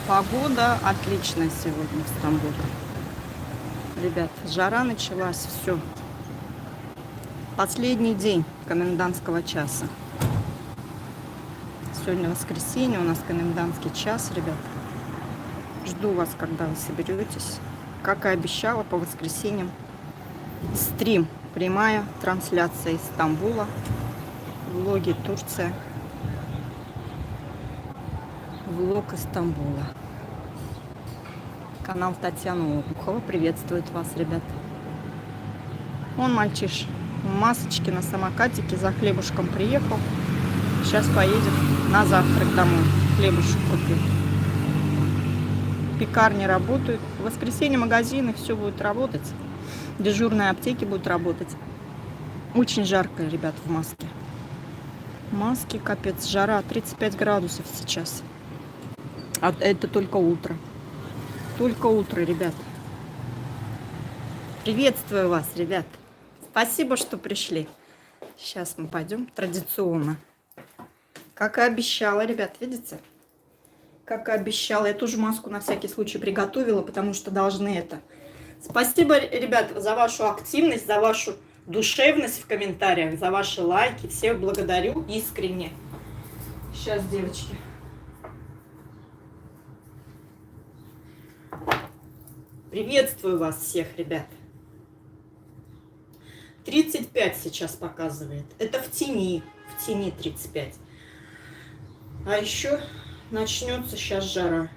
Погода отличная сегодня в Стамбуле. Ребят, жара началась, все. Последний день комендантского часа. Сегодня воскресенье, у нас комендантский час, ребят. Жду вас, когда вы соберетесь. Как и обещала, по воскресеньям стрим, прямая трансляция из Стамбула. Влоги Турция. Влог из Стамбула. Канал Татьяна Обухова приветствует вас, ребят. Вон мальчиш в масочке на самокатике за хлебушком приехал. Сейчас поедет на завтрак домой. Хлебушек купил. Пекарни работают. В воскресенье магазины, все будет работать. Дежурные аптеки будут работать. Очень жарко, ребят, в маске. Маски, капец, жара, 35 градусов сейчас. А это только утро. Только утро, ребят. Приветствую вас, ребят. Спасибо, что пришли. Сейчас мы пойдем традиционно. Как и обещала, ребят, видите? Как и обещала. Я тоже маску на всякий случай приготовила, потому что должны это. Спасибо, ребят, за вашу активность, за вашу душевность в комментариях, за ваши лайки. Всех благодарю искренне. Сейчас, девочки. Приветствую вас всех, ребят. 35 сейчас показывает. Это в тени 35. А еще начнется сейчас жара.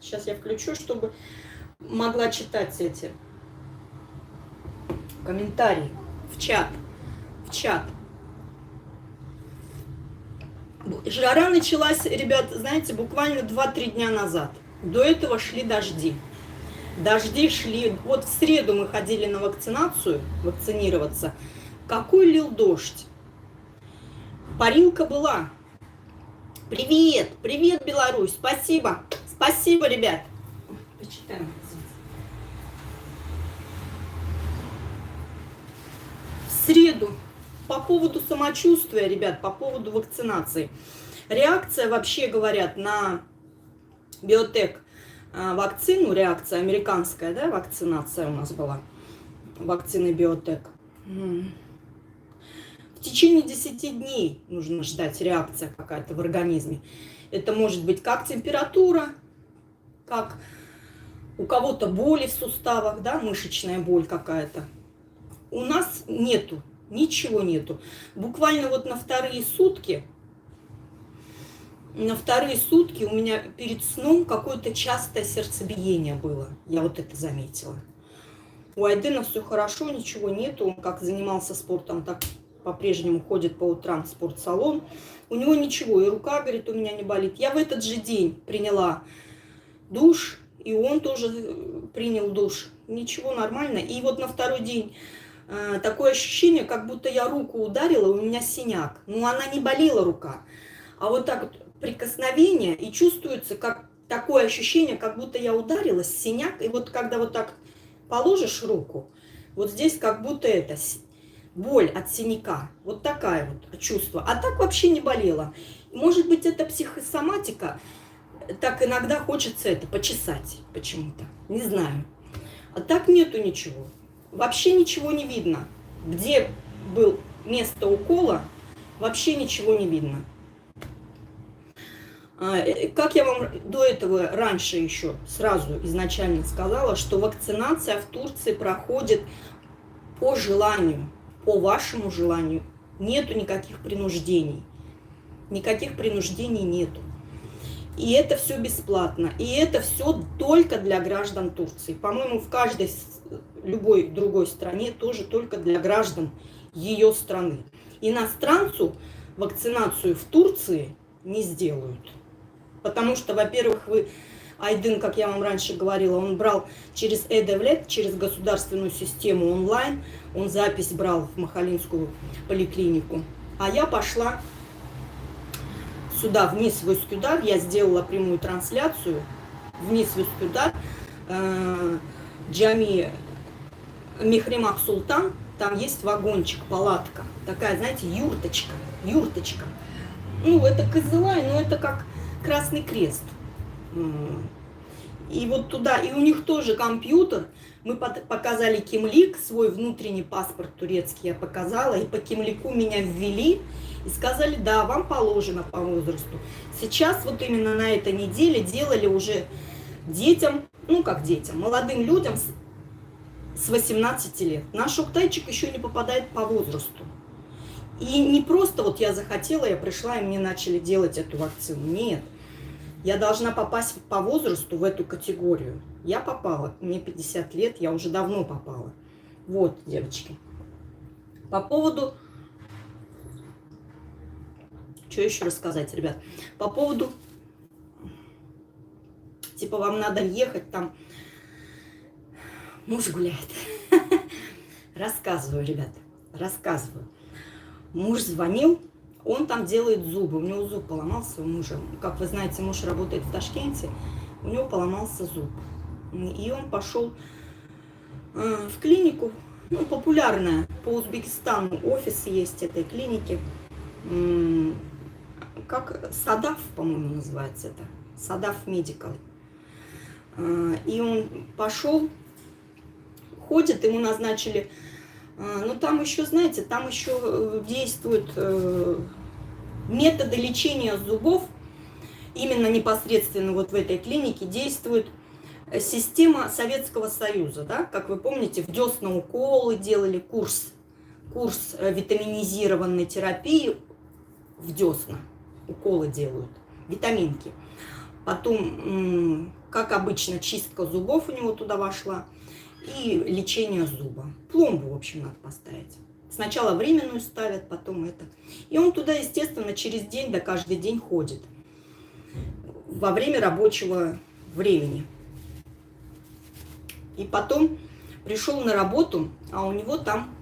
Сейчас я включу, чтобы могла читать эти комментарии в чат. Жара началась, ребят, знаете, буквально 2-3 дня назад. До этого шли дожди. Дожди шли. Вот в среду мы ходили на вакцинацию, вакцинироваться. Какой лил дождь. Парилка была. Привет, привет, Беларусь. Спасибо. Спасибо, ребят. Почитаем. В среду по поводу самочувствия, ребят, по поводу вакцинации. Реакция, вообще говорят, на биотек вакцину, реакция американская, да, вакцинация у нас была, вакцины биотек. В течение 10 дней нужно ждать реакция какая-то в организме. Это может быть как температура, как у кого-то боли в суставах, да, мышечная боль какая-то. У нас нету, ничего нету. Буквально вот на вторые сутки у меня перед сном какое-то частое сердцебиение было. Я вот это заметила. У Айдена все хорошо, ничего нету. Он как занимался спортом, так по-прежнему ходит по утрам в спортсалон. У него ничего, и рука, говорит, у меня не болит. Я в этот же день приняла душ, и он тоже принял душ. Ничего, нормально. И вот на второй день такое ощущение, как будто я руку ударила, у меня синяк. Но она не болела, рука. А вот так вот прикосновение, и чувствуется как такое ощущение, как будто я ударилась, синяк. И вот когда вот так положишь руку, вот здесь как будто это боль от синяка. Вот такая вот чувство. А так вообще не болела. Может быть, это психосоматика. Так иногда хочется это почесать почему-то. Не знаю. А так нету ничего. Вообще ничего не видно. Где был место укола, вообще ничего не видно. Как я вам до этого раньше еще сразу изначально сказала, что вакцинация в Турции проходит по желанию, по вашему желанию. Нету никаких принуждений. Никаких принуждений нету. И это все бесплатно. И это все только для граждан Турции. По-моему, в каждой любой другой стране тоже только для граждан ее страны. Иностранцу вакцинацию в Турции не сделают. Потому что, во-первых, Айдын, как я вам раньше говорила, он брал через Эдевлет, через государственную систему онлайн, он запись брал в Махалинскую поликлинику. А я пошла сюда, вниз в Üsküdar, я сделала прямую трансляцию вниз в Üsküdar, Джами Мехримах Султан, там есть вагончик, палатка, такая, знаете, юрточка. Ну, это Кызылай, но это как Красный Крест. И вот туда, и у них тоже компьютер. Мы показали Кимлик, свой внутренний паспорт турецкий я показала, и по Кимлику меня ввели и сказали, да, вам положено по возрасту. Сейчас вот именно на этой неделе делали уже детям, ну как детям, молодым людям с 18 лет. Наш Октайчик еще не попадает по возрасту. И не просто вот я захотела, я пришла, и мне начали делать эту вакцину. Нет. Я должна попасть по возрасту в эту категорию. Я попала, мне 50 лет, я уже давно попала. Вот, девочки. По поводу... Что еще рассказать, ребят? По поводу... Типа вам надо ехать там... Муж гуляет. Рассказываю, ребят, рассказываю. Муж звонил. Он там делает зубы. У него зуб поломался у мужа. Как вы знаете, муж работает в Ташкенте. У него поломался зуб. И он пошел в клинику. Ну, популярная по Узбекистану. Офис есть этой клиники. Как Садаф, по-моему, называется это. Садаф Медикал. И он пошел, ходит, ему назначили... Но там еще, знаете, там еще действуют методы лечения зубов, именно непосредственно вот в этой клинике действует система Советского Союза, да, как вы помните, в десна уколы делали, курс витаминизированной терапии в десна, уколы делают, витаминки. Потом, как обычно, чистка зубов у него туда вошла. И лечение зуба. Пломбу, в общем, надо поставить. Сначала временную ставят, потом это. И он туда, естественно, через день, да каждый день ходит. Во время рабочего времени. И потом пришел на работу, а у него там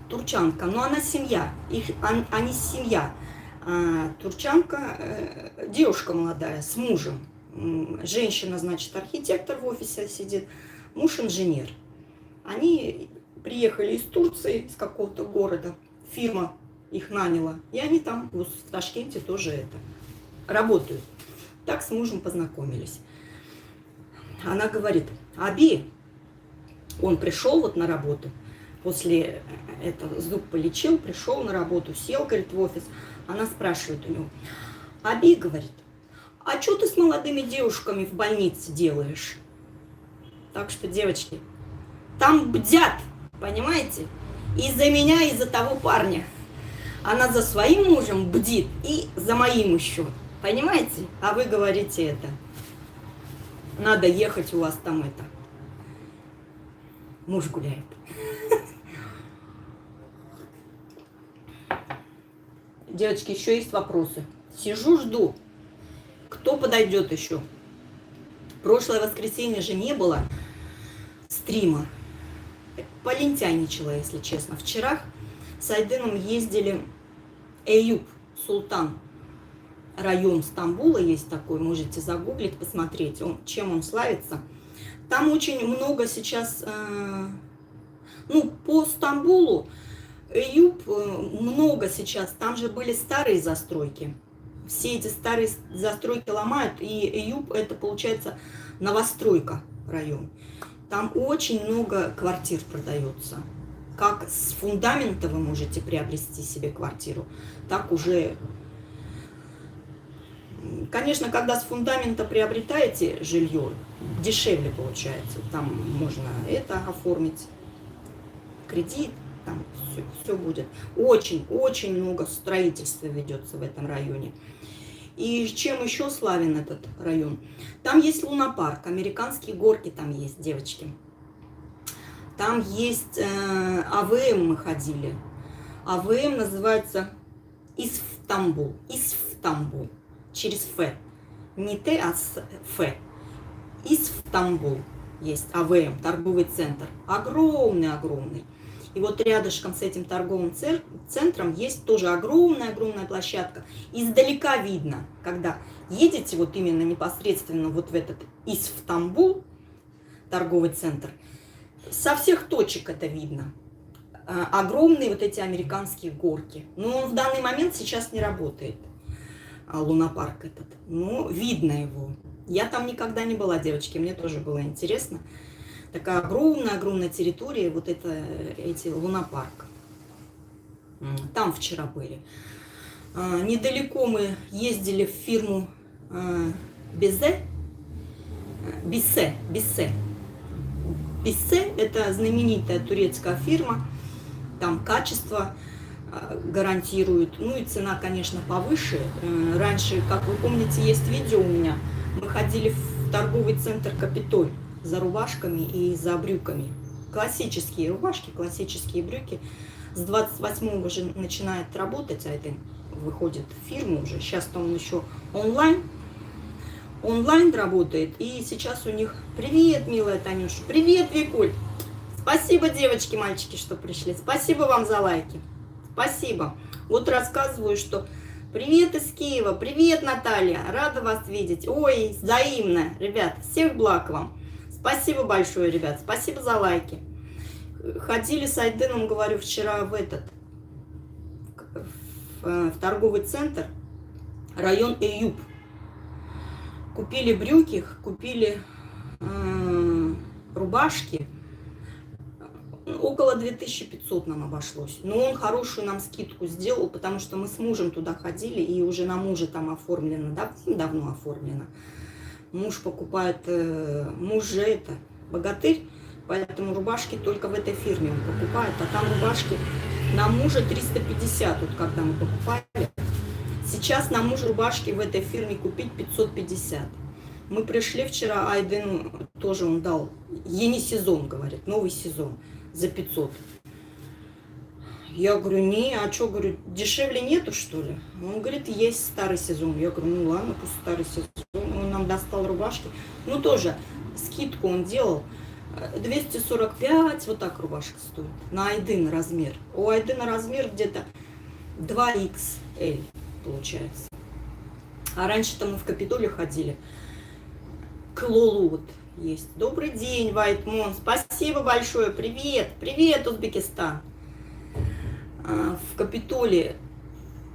турчанка. Но она семья. Они семья. Турчанка, девушка молодая, с мужем. Женщина, значит, архитектор в офисе сидит. Муж инженер. Они приехали из Турции, из какого-то города. Фирма их наняла. И они там в Ташкенте тоже это работают. Так с мужем познакомились. Она говорит, Аби, он пришел вот на работу. После этого зуб полечил, пришел на работу, сел, говорит, в офис. Она спрашивает у него, Аби, говорит, а что ты с молодыми девушками в больнице делаешь? Так что, девочки, там бдят, понимаете? Из-за меня, из-за того парня. Она за своим мужем бдит и за моим еще. Понимаете? А вы говорите это. Надо ехать, у вас там это. Муж гуляет. Девочки, еще есть вопросы. Сижу, жду. Кто подойдет еще? Прошлое воскресенье же не было стрима. Полентяничала, если честно. Вчера с Айденом ездили Эюп, Султан. Район Стамбула есть такой. Можете загуглить, посмотреть, чем он славится. Там очень много сейчас... ну, по Стамбулу Эюп много сейчас. Там же были старые застройки. Все эти старые застройки ломают, и Эюп это получается новостройка район. Там очень много квартир продается. Как с фундамента вы можете приобрести себе квартиру, так уже... Конечно, когда с фундамента приобретаете жилье, дешевле получается. Там можно это оформить, кредит, там все будет. Очень много строительства ведется в этом районе. И чем еще славен этот район? Там есть лунопарк, американские горки там есть, девочки. Там есть АВМ, мы ходили. АВМ называется Исфтамбул. Исфтамбул. Через Ф. Не Т, а с Ф. Исфтамбул есть АВМ, торговый центр. Огромный. И вот рядышком с этим торговым центром есть тоже огромная площадка. Издалека видно, когда едете вот именно непосредственно вот в этот Исфтамбул, торговый центр, со всех точек это видно. Огромные вот эти американские горки. Но он в данный момент сейчас не работает. лунопарк этот. Ну, видно его. Я там никогда не была, девочки, мне тоже было интересно. Такая огромная территория, вот это, эти лунопарк. Там вчера были. Недалеко мы ездили в фирму Биссе. Биссе – это знаменитая турецкая фирма. Там качество гарантируют. Ну и цена, конечно, повыше. Раньше, как вы помните, есть видео у меня. Мы ходили в торговый центр «Капитоль» за рубашками и за брюками. Классические рубашки, классические брюки. С 28-го же начинает работать, а это выходит в фирму уже. Сейчас-то он еще онлайн работает. И сейчас у них... Привет, милая Танюша. Привет, Викуль. Спасибо, девочки, мальчики, что пришли. Спасибо вам за лайки. Спасибо. Вот рассказываю, что привет из Киева. Привет, Наталья. Рада вас видеть. Ой, взаимно. Ребят, всех благ вам. Спасибо большое, ребят. Спасибо за лайки. Ходили с Айденом, говорю, вчера в торговый центр, район Эюб. Купили брюки, купили рубашки. Около 2500 нам обошлось. Но он хорошую нам скидку сделал, потому что мы с мужем туда ходили, и уже на мужа там оформлено, давно оформлено. Муж покупает, муж же это, богатырь, поэтому рубашки только в этой фирме он покупает. А там рубашки на мужа 350, вот когда мы покупали. Сейчас на мужа рубашки в этой фирме купить 550. Мы пришли вчера, Айдену тоже он дал, сезон, говорит, новый сезон за 500. Я говорю, не, а что, говорю, дешевле нету, что ли? Он говорит, есть старый сезон. Я говорю, ну ладно, пусть старый сезон. Он нам достал рубашки. Ну тоже скидку он делал. 245, вот так рубашка стоит. На Айден размер. У Айдена размер где-то 2XL получается. А раньше-то мы в Капитоле ходили. К Лолу вот есть. Добрый день, Вайтмон. Спасибо большое. Привет. Привет, Узбекистан. В Капитоле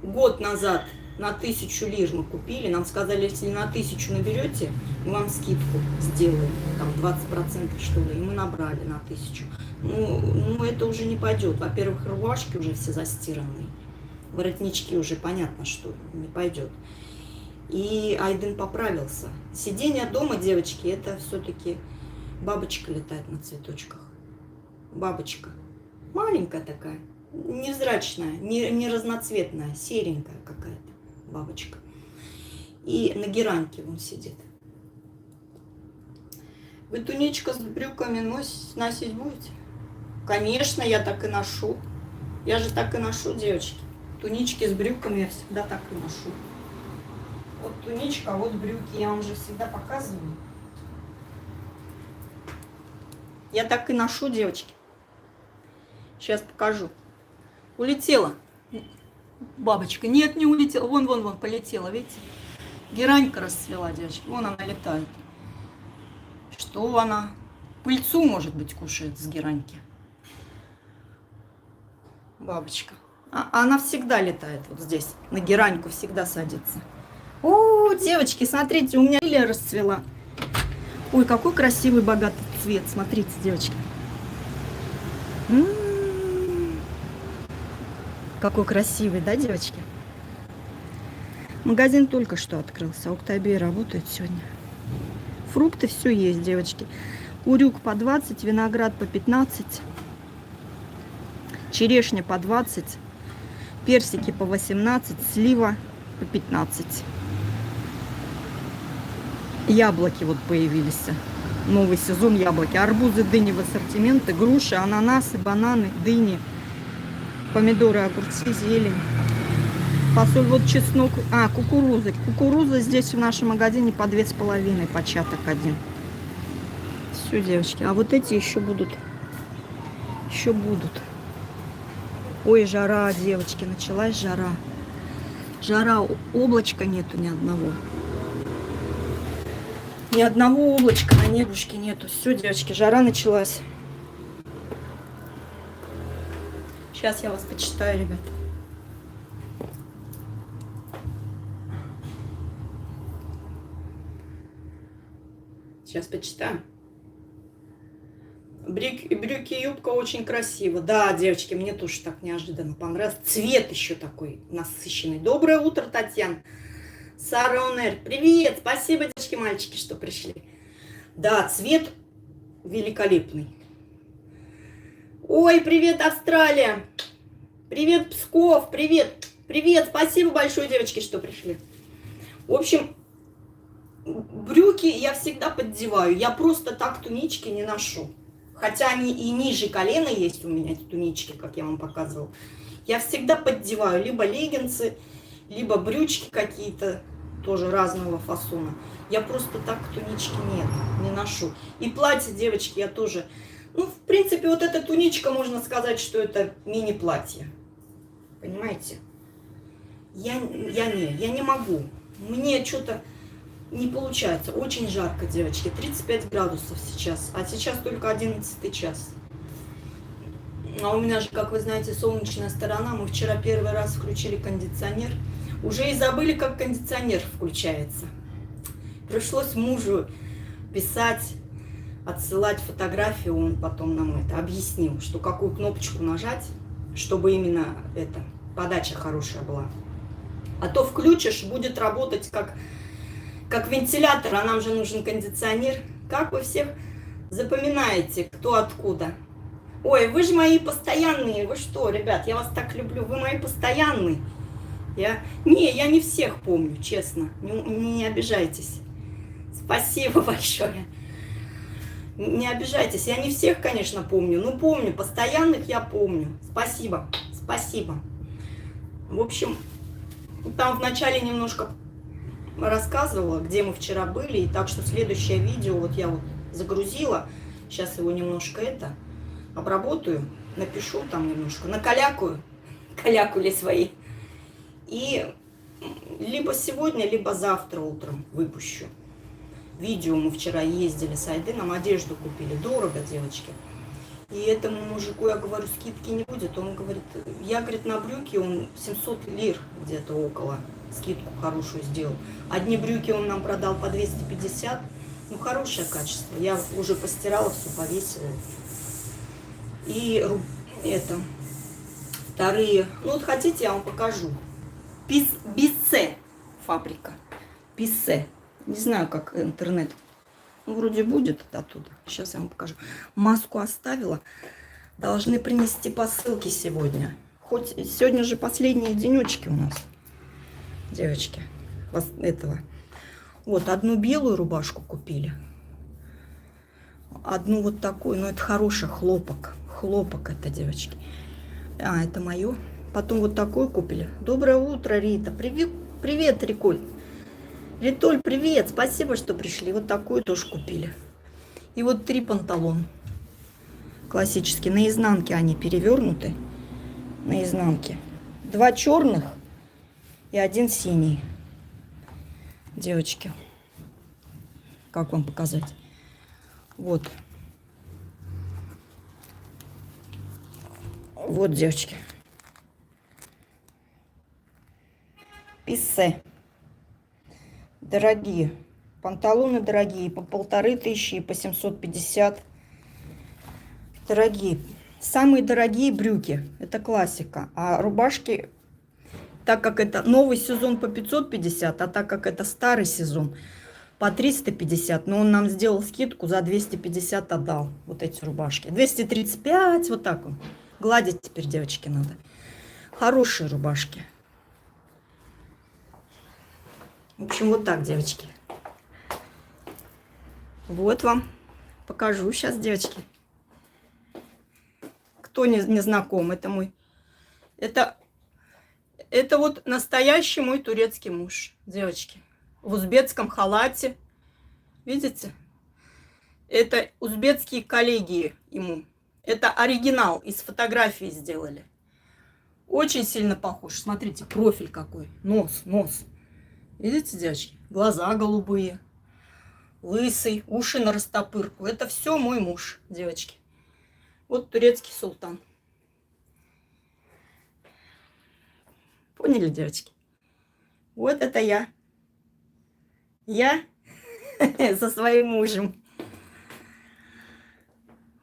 год назад на 1000 лир мы купили. Нам сказали, если на 1000 наберете, мы вам скидку сделаем. Там 20% что ли. И мы набрали на 1000. Ну это уже не пойдет. Во-первых, рубашки уже все застиранные. Воротнички уже понятно, что не пойдет. И Айден поправился. Сидение дома, девочки, это все-таки бабочка летает на цветочках. Бабочка. Маленькая такая. Невзрачная, не разноцветная, серенькая какая-то бабочка. И на гераньке он сидит. Вы туничку с брюками носить будете? Конечно, я так и ношу. Я же так и ношу, девочки. Тунички с брюками я всегда так и ношу. Вот туничка, вот брюки. Я вам же всегда показываю. Я так и ношу, девочки. Сейчас покажу. Улетела бабочка. Нет, не улетела. Вон, полетела, видите? Геранька расцвела, девочки. Вон она летает. Что она? Пыльцу, может быть, кушает с гераньки. Бабочка. А она всегда летает вот здесь. На гераньку всегда садится. О, девочки, смотрите, у меня лилия расцвела. Ой, какой красивый, богатый цвет. Смотрите, девочки. Какой красивый, да, девочки? Магазин только что открылся. Октябрь работает сегодня. Фрукты все есть, девочки. Урюк по 20, виноград по 15, черешня по 20, персики по 18, слива по 15. Яблоки вот появились. Новый сезон яблоки. Арбузы, дыни в ассортименте, груши, ананасы, бананы, дыни, помидоры, огурцы, зелень. Фасоль, вот чеснок. Кукуруза. Кукуруза здесь в нашем магазине по 2,5, початок один. Все, девочки. А вот эти еще будут. Еще будут. Ой, жара, девочки, началась жара. Жара, облачка нету ни одного. Ни одного облачка на небушке нету. Все, девочки, жара началась. Сейчас я вас почитаю, ребят. Сейчас почитаю. Брюки и юбка очень красиво. Да, девочки, мне тоже так неожиданно понравилось. Цвет еще такой насыщенный. Доброе утро, Татьяна. Сара Онер. Привет. Спасибо, девочки, мальчики, что пришли. Да, цвет великолепный. Ой, привет, Австралия. Привет, Псков. Привет. Привет. Спасибо большое, девочки, что пришли. В общем, брюки я всегда поддеваю. Я просто так тунички не ношу. Хотя они и ниже колена есть у меня, эти тунички, как я вам показывала. Я всегда поддеваю либо леггинсы, либо брючки какие-то, тоже разного фасона. Я просто так тунички не ношу. И платье, девочки, я тоже... Ну, в принципе, вот эта туничка, можно сказать, что это мини-платье. Понимаете? Я не могу. Мне что-то... Не получается. Очень жарко, девочки. 35 градусов сейчас. А сейчас только 11 час. А у меня же, как вы знаете, солнечная сторона. Мы вчера первый раз включили кондиционер. Уже и забыли, как кондиционер включается. Пришлось мужу писать, отсылать фотографию. Он потом нам это объяснил, что какую кнопочку нажать, чтобы именно эта подача хорошая была. А то включишь, будет работать как вентилятор, а нам же нужен кондиционер. Как вы всех запоминаете, кто откуда? Ой, вы же мои постоянные. Вы что, ребят, я вас так люблю. Вы мои постоянные. Я не всех помню, честно. Не обижайтесь. Спасибо большое. Не обижайтесь. Я не всех, конечно, помню. Но помню. Постоянных я помню. Спасибо. Спасибо. В общем, там вначале немножко рассказывала, где мы вчера были. И так что следующее видео вот я вот загрузила. Сейчас его немножко обработаю. Напишу там немножко. Накалякаю. Калякули свои. И либо сегодня, либо завтра утром выпущу. Видео мы вчера ездили с Айденом, одежду купили. Дорого, девочки. И этому мужику я говорю, скидки не будет. Он говорит, я, говорит, на брюки он 700 лир где-то около. Скидку хорошую сделал. Одни брюки он нам продал по 250. Ну, хорошее качество. Я уже постирала, все повесила. И вторые. Ну, вот хотите, я вам покажу. Биссе фабрика. Биссе. Не знаю, как интернет. Ну, вроде будет оттуда. Сейчас я вам покажу. Маску оставила. Должны принести посылки сегодня. Хоть сегодня же последние денечки у нас. Девочки, этого. Вот, одну белую рубашку купили. Одну вот такую, но это хороший хлопок. Хлопок это, девочки. А, это мое. Потом вот такую купили. Доброе утро, Рита. Привет, привет, Риколь. Ритоль, привет. Спасибо, что пришли. Вот такую тоже купили. И вот 3 панталона. Классические. На изнанке они перевернуты. На изнанке. 2 черных. И 1 синий. Девочки. Как вам показать? Вот. Вот, девочки. Писсе. Дорогие. Панталоны дорогие. По 1500, по 750. Дорогие. Самые дорогие брюки. Это классика. А рубашки... Так как это новый сезон по 550, а так как это старый сезон по 350, но он нам сделал скидку, за 250 отдал вот эти рубашки. 235, вот так вот. Гладить теперь, девочки, надо. Хорошие рубашки. В общем, вот так, девочки. Вот вам. Покажу сейчас, девочки. Кто не знаком, это мой... Это вот настоящий мой турецкий муж, девочки. В узбекском халате. Видите? Это узбекские коллеги ему. Это оригинал, из фотографии сделали. Очень сильно похож. Смотрите, профиль какой. Нос. Видите, девочки? Глаза голубые. Лысый, уши на растопырку. Это все мой муж, девочки. Вот турецкий султан. Поняли, девочки? Вот это я. Я со своим мужем.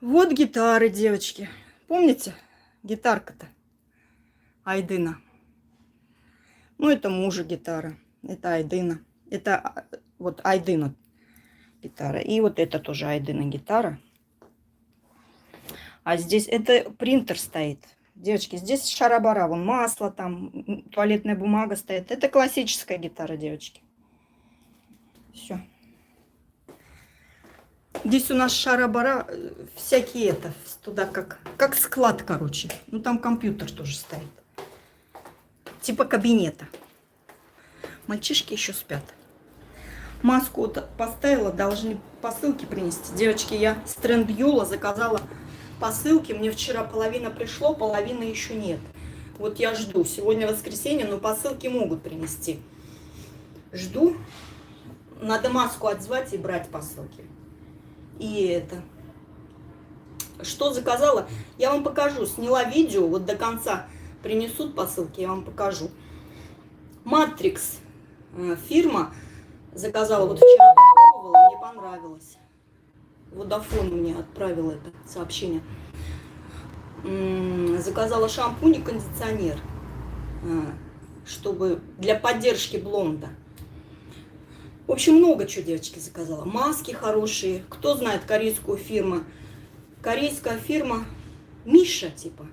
Вот гитары, девочки. Помните? Гитарка-то. Айдына. Ну, это мужа гитара. Это Айдына. Это вот Айдына гитара. И вот это тоже Айдына гитара. А здесь это принтер стоит. Девочки, здесь шарабара. Вон масло там, туалетная бумага стоит. Это классическая гитара, девочки. Все. Здесь у нас шарабара, всякие это, туда как склад, короче. Ну, там компьютер тоже стоит. Типа кабинета. Мальчишки еще спят. Маску вот поставила, должны посылки принести. Девочки, я с Трендюла заказала посылки. Мне вчера половина пришло, половины еще нет. Вот я жду. Сегодня воскресенье, но посылки могут принести. Жду. Надо маску отзвать и брать посылки. И это. Что заказала? Я вам покажу. Сняла видео. Вот до конца принесут посылки. Я вам покажу. Матрикс. Фирма. Заказала. Вот вчера попробовала. Мне понравилось. Водафон мне отправил это сообщение. Заказала шампунь и кондиционер. Чтобы для поддержки блонда. В общем, много чего, девочки, заказала. Маски хорошие. Кто знает корейскую фирму? Корейская фирма Миша, типа.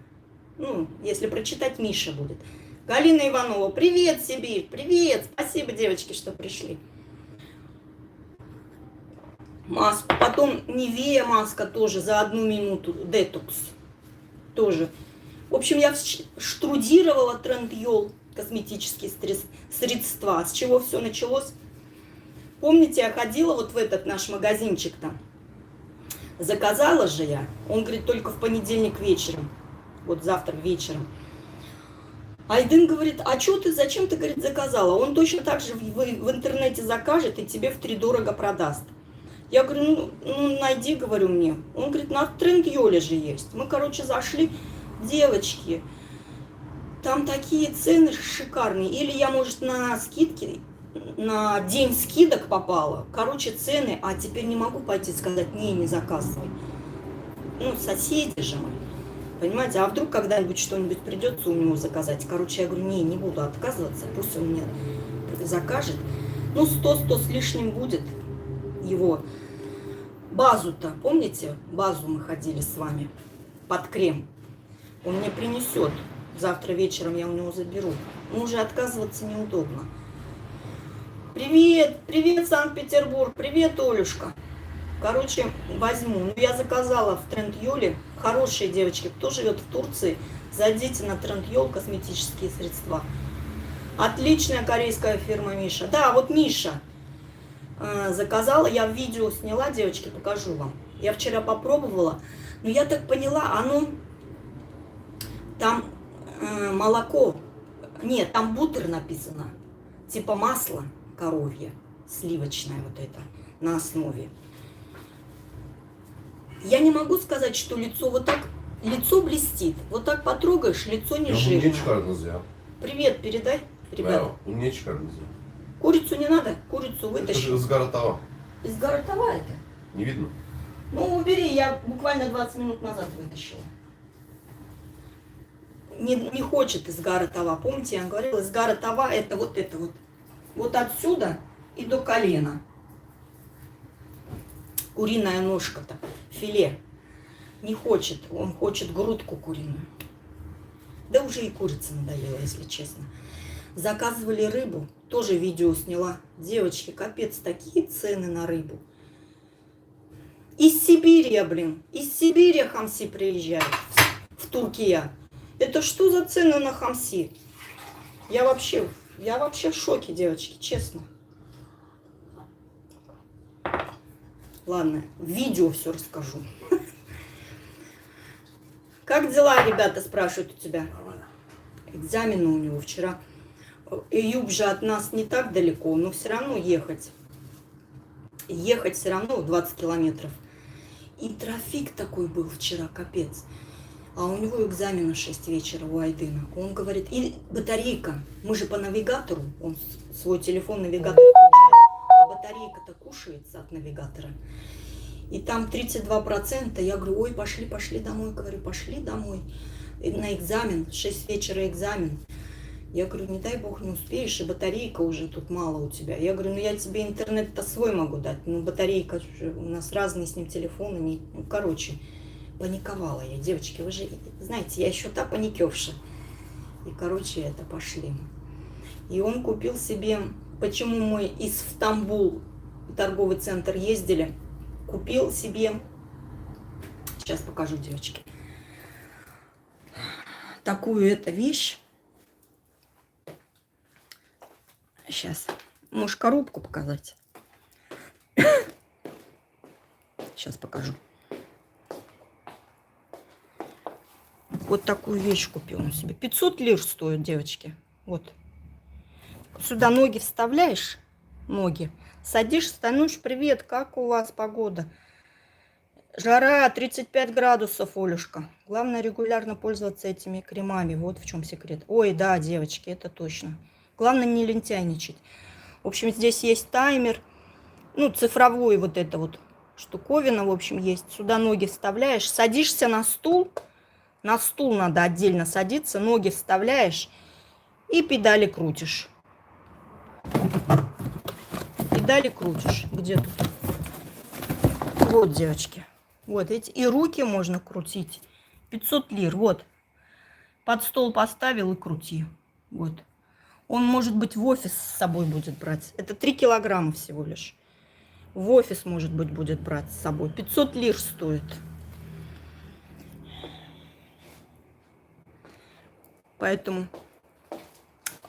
Ну, если прочитать, Миша будет. Галина Иванова. Привет, Сибирь. Привет. Спасибо, девочки, что пришли. Маску. Потом Нивея маска тоже за 1 минуту. Детокс. Тоже. В общем, я штрудировала Трендюл. Косметические средства. С чего все началось? Помните, я ходила вот в этот наш магазинчик там. Заказала же я. Он говорит, только в понедельник вечером. Вот завтра вечером. Айдын говорит, а что ты, зачем ты, говорит, заказала? Он точно так же в интернете закажет и тебе втридорого продаст. Я говорю, ну найди, говорю, мне. Он говорит, на Трендюле же есть. Мы, короче, зашли. Девочки, там такие цены шикарные. Или я, может, на скидке... На день скидок попала. Короче, цены. А теперь не могу пойти сказать, не заказывай. Ну, соседи же мы. Понимаете? А вдруг когда-нибудь что-нибудь придется у него заказать? Короче, я говорю, не буду отказываться. Пусть он мне закажет. Ну, 100 с лишним будет его. Базу-то, помните? Базу мы ходили с вами. Под крем. Он мне принесет. Завтра вечером я у него заберу. Но уже отказываться неудобно. Привет, привет, Санкт-Петербург, привет, Олюшка. Короче, возьму. Ну, я заказала в Трендюле. Хорошие девочки, кто живет в Турции, зайдите на Трендюл, косметические средства. Отличная корейская фирма Миша. Да, вот Миша заказала. Я в видео сняла, девочки, покажу вам. Я вчера попробовала. Но я так поняла, оно... Там молоко. Нет, там бутер написано. Типа масло. Коровье, сливочное вот это, на основе. Я не могу сказать, что лицо вот так, лицо блестит. Вот так потрогаешь, лицо не жирное. Привет, передай, ребята. Курицу не надо, курицу вытащи. Это же из Гаратава. Из Гаратава это? Не видно? Ну, убери, я буквально 20 минут назад вытащила. Не хочет из Гаратава. Помните, я говорила, из Гаратава это вот. Вот отсюда и до колена. Куриная ножка-то, филе. Не хочет, он хочет грудку куриную. Да уже и курица надоела, если честно. Заказывали рыбу, тоже видео сняла. Девочки, капец, такие цены на рыбу. Из Сибири, блин, из Сибири хамси приезжают в Турцию. Это что за цены на хамси? Я вообще в шоке, девочки, честно. Ладно, в видео все расскажу. Как дела, ребята, спрашивают у тебя? Экзамены у него вчера. Июб же от нас не так далеко, но все равно ехать. Ехать все равно 20 километров. И трафик такой был вчера, капец. А у него экзамен в 6 вечера у Айдына. Он говорит, и батарейка. Мы же по навигатору, он свой телефон навигатор включает, а батарейка-то кушается от навигатора. И там 32%. Я говорю, ой, пошли домой. Говорю, пошли домой. И на экзамен, в 6 вечера экзамен. Я говорю, не дай бог не успеешь, и батарейка уже тут мало у тебя. Я говорю, ну я тебе интернет-то свой могу дать. Ну батарейка, у нас разные с ним телефоны. Не... Ну, короче, паниковала я. Девочки, вы же знаете, я еще та паникевша. И, короче, это пошли. И он купил себе, почему мы из Стамбул торговый центр ездили, купил себе, сейчас покажу, девочки, такую вещь. Сейчас, можешь коробку показать. Сейчас покажу. Вот такую вещь купил он себе. 500 лир стоит, девочки. Вот. Сюда ноги вставляешь, ноги, садишься, ну привет, как у вас погода? Жара 35 градусов, Олюшка. Главное регулярно пользоваться этими кремами. Вот в чем секрет. Ой, да, девочки, это точно. Главное не лентяйничать. В общем, здесь есть таймер. Ну, цифровой вот это вот штуковина, в общем, есть. Сюда ноги вставляешь, садишься на стул. На стул надо отдельно садиться, ноги вставляешь и педали крутишь. Педали крутишь. Где тут? Вот, девочки. Вот эти. И руки можно крутить. 500 лир. Вот. Под стол поставил и крути. Вот. Он, может быть, в офис с собой будет брать. Это 3 килограмма всего лишь. В офис, может быть, будет брать с собой. 500 лир стоит. Поэтому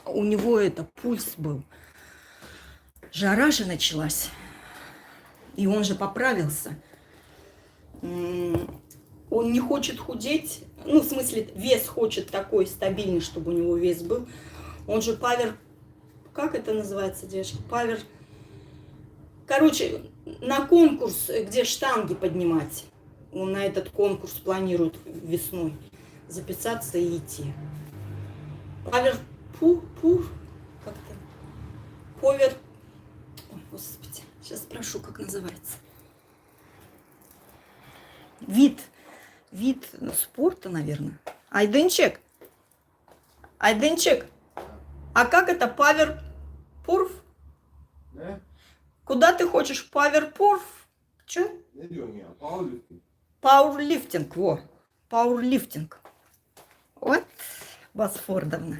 у него это пульс был. Жара же началась. И он же поправился. Он не хочет худеть. Ну, в смысле, вес хочет такой стабильный, чтобы у него вес был. Он же павер... Как это называется, девочки? Павер... Короче, на конкурс, где штанги поднимать. Он на этот конкурс планирует весной записаться и идти. Павер... Как-то... Повер... Ой, господи. Сейчас спрошу, как называется. Вид спорта, наверное. Айденчик. А как это павер-пурф? Да? Куда ты хочешь? Павер-пурф? Че? Ne diyorsun ya? Powerlifting. Пауэрлифтинг, во. Пауэрлифтинг. Вот, Босфордовна.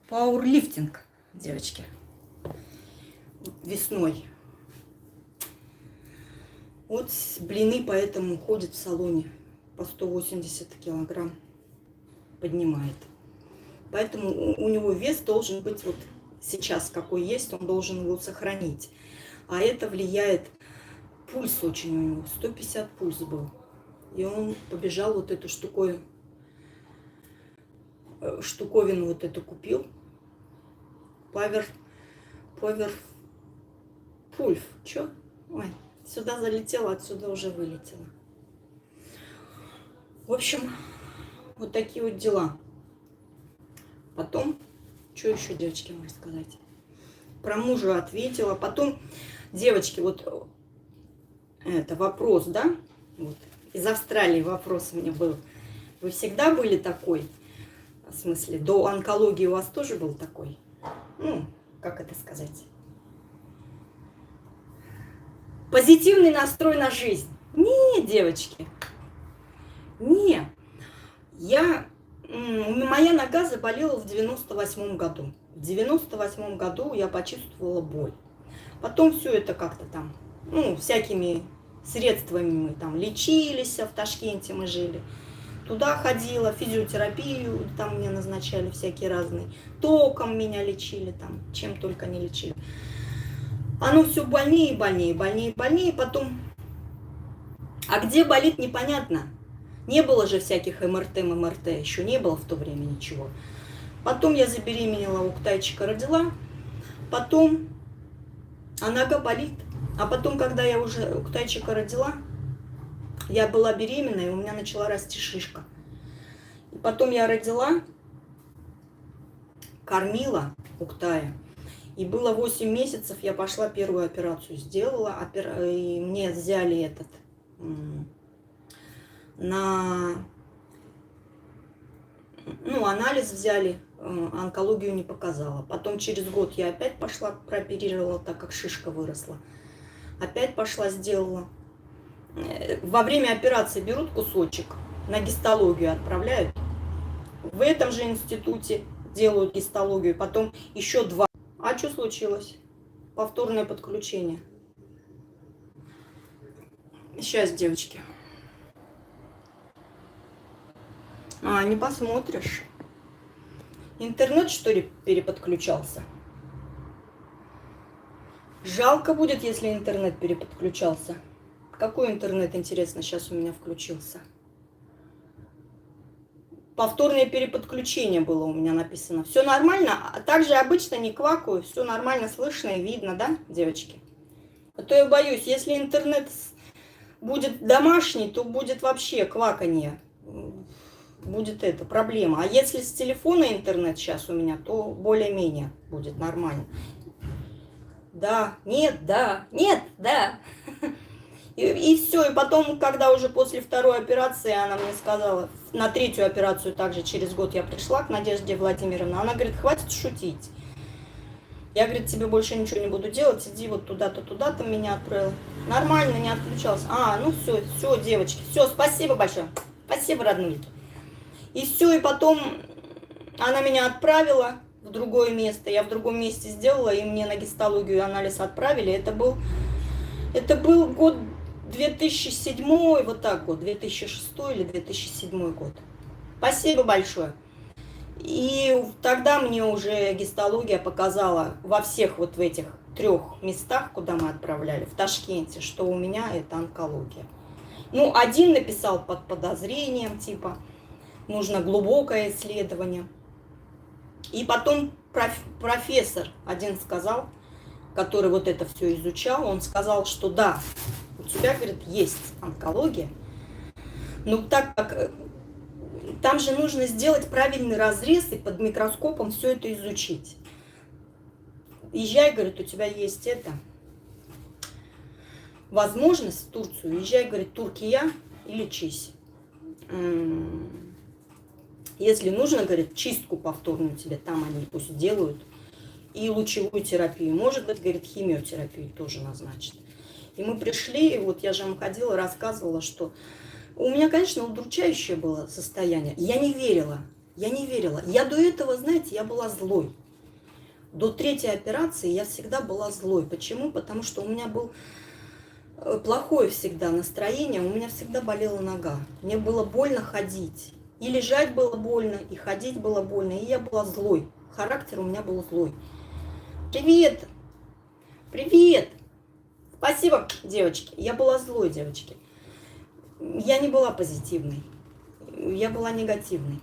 Пауэрлифтинг, девочки. Весной. Вот блины поэтому ходит в салоне. По 180 килограмм поднимает. Поэтому у него вес должен быть вот сейчас какой есть, он должен его сохранить. А это влияет, пульс очень у него, 150 пульс был. И он побежал вот эту штуковину вот эту купил. Павер пульф. Чё? Ой, сюда залетела, отсюда уже вылетела. В общем, вот такие вот дела. Потом, что еще, девочки, можно сказать? Про мужа ответила. Потом, девочки, вот это вопрос, да? Вот. Из Австралии вопрос у меня был. Вы всегда были такой? В смысле, до онкологии у вас тоже был такой? Ну, как это сказать? Позитивный настрой на жизнь. Не, девочки. Не. Моя нога заболела в 98 году. В 98 году я почувствовала боль. Потом все это как-то там, ну, всякими средствами мы там лечились, в Ташкенте мы жили. Туда ходила, физиотерапию там мне назначали всякие разные. Током меня лечили там, чем только не лечили. Оно все больнее, потом... А где болит, непонятно. Не было же всяких МРТ, еще не было в то время ничего. Потом я забеременела, у Ктайчика родила. Потом, а нога болит. А потом, когда я уже у Ктайчика родила, я была беременна, и у меня начала расти шишка. И потом я родила, кормила Уктая. И было 8 месяцев, я пошла первую операцию сделала, и мне взяли этот, анализ взяли, онкологию не показала. Потом через год я опять пошла, прооперировала, так как шишка выросла. Опять пошла, сделала. Во время операции берут кусочек, на гистологию отправляют. В этом же институте делают гистологию, потом еще 2. А что случилось? Повторное подключение. Сейчас, девочки. Не посмотришь. Интернет, что ли, переподключался? Жалко будет, если интернет переподключался. Какой интернет, интересно, сейчас у меня включился? Повторное переподключение было у меня написано. Все нормально? А также обычно не квакаю. Все нормально, слышно и видно, да, девочки? А то я боюсь, если интернет будет домашний, то будет вообще кваканье. Будет это проблема. А если с телефона интернет сейчас у меня, то более-менее будет нормально. Да, нет, да, нет, да. И все, и потом, когда уже после второй операции, она мне сказала, на третью операцию также через год я пришла к Надежде Владимировне, она говорит, хватит шутить. Я, говорит, тебе больше ничего не буду делать, иди вот туда-то, туда-то меня отправила. Нормально, не отключался. Ну все, девочки, все, спасибо большое. Спасибо, роднулики. И все, и потом она меня отправила в другое место. Я в другом месте сделала, и мне на гистологию анализ отправили. Это был год 2007, вот так вот, 2006 или 2007 год. Спасибо большое. И тогда мне уже гистология показала во всех вот в этих 3 местах, куда мы отправляли, в Ташкенте, что у меня это онкология. Один написал под подозрением, типа, нужно глубокое исследование. И потом профессор один сказал, который вот это все изучал, он сказал, что да, у тебя, говорит, есть онкология. Так как там же нужно сделать правильный разрез и под микроскопом все это изучить. Езжай, говорит, у тебя есть возможность в Турцию. Езжай, говорит, Туркия и лечись. Если нужно, говорит, чистку повторную тебе там они пусть делают. И лучевую терапию. Может быть, говорит, химиотерапию тоже назначат. И мы пришли, и вот я же вам ходила, рассказывала, что у меня, конечно, удручающее было состояние. Я не верила. Я до этого, знаете, я была злой. До 3-й операции я всегда была злой. Почему? Потому что у меня было плохое всегда настроение, у меня всегда болела нога. Мне было больно ходить. И лежать было больно, и ходить было больно. И я была злой. Характер у меня был злой. Привет! Привет! Спасибо, девочки. Я была злой, девочки. Я не была позитивной. Я была негативной.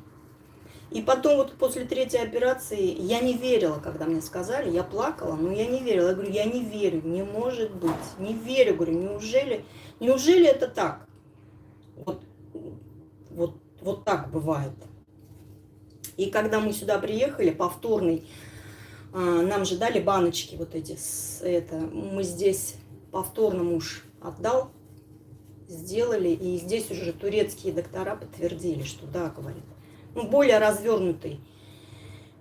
И потом вот после 3-й операции я не верила, когда мне сказали. Я плакала, но я не верила. Я говорю, я не верю, не может быть. Не верю, говорю, неужели это так? Вот так бывает. И когда мы сюда приехали, повторный, нам же дали баночки вот эти. Мы здесь повторно муж отдал, сделали. И здесь уже турецкие доктора подтвердили, что да, говорит. Более развернутый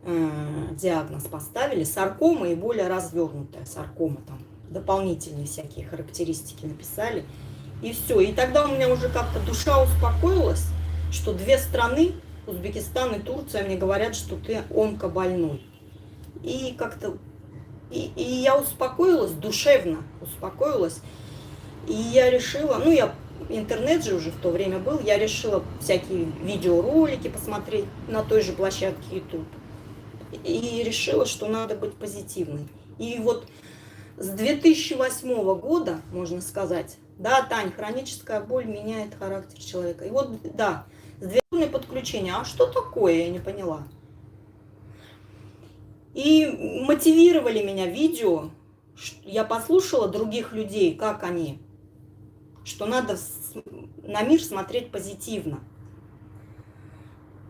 диагноз поставили. Саркома и более развернутая саркома. Там дополнительные всякие характеристики написали. И все. И тогда у меня уже как-то душа успокоилась, что 2 страны, Узбекистан и Турция, мне говорят, что ты онкобольной. И как-то... И я успокоилась, душевно успокоилась. И я решила... Интернет же уже в то время был. Я решила всякие видеоролики посмотреть на той же площадке YouTube. И решила, что надо быть позитивной. И вот с 2008 года, можно сказать, да, Тань, хроническая боль меняет характер человека. И вот, да, с 2 подключения. А что такое, я не поняла. И мотивировали меня видео. Я послушала других людей, как они, что надо на мир смотреть позитивно.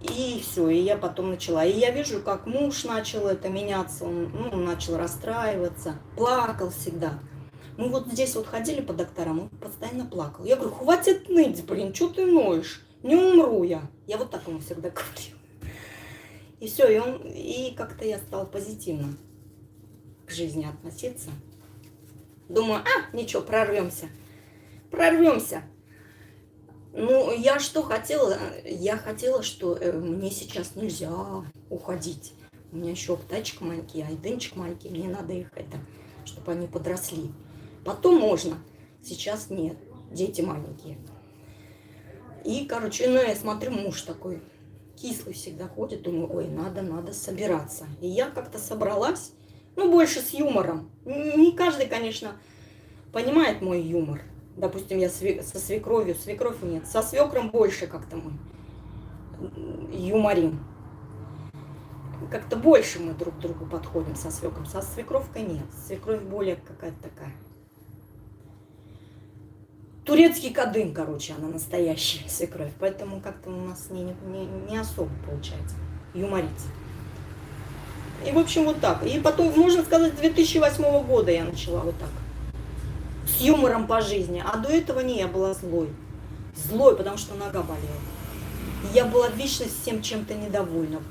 И все, и я потом начала. И я вижу, как муж начал это меняться, он начал расстраиваться, плакал всегда. Мы вот здесь вот ходили по докторам, он постоянно плакал. Я говорю, хватит ныть, блин, что ты ноешь? Не умру я. Я вот так ему всегда говорила. И все, и как-то я стала позитивно к жизни относиться. Думаю, ничего, прорвемся. Прорвемся. Ну, я что хотела? Я хотела, что мне сейчас нельзя уходить. У меня еще птачек маленький, айдынчик маленький. Мне надо их чтобы они подросли. Потом можно. Сейчас нет. Дети маленькие. И, короче, я смотрю, муж такой кислый всегда ходит. Думаю, ой, надо собираться. И я как-то собралась. Больше с юмором. Не каждый, конечно, понимает мой юмор. Допустим, я со свекровью, свекровь нет, со свекром больше как-то мы юморим. Как-то больше мы друг к другу подходим со свекром. Со свекровкой нет. Свекровь более какая-то такая. Турецкий кадын, короче, она настоящая свекровь. Поэтому как-то у нас не особо получается юморить. И, в общем, вот так. И потом, можно сказать, с 2008 года я начала вот так. С юмором по жизни. А до этого я была злой. Злой, потому что нога болела. И я была вечно всем чем-то недовольна.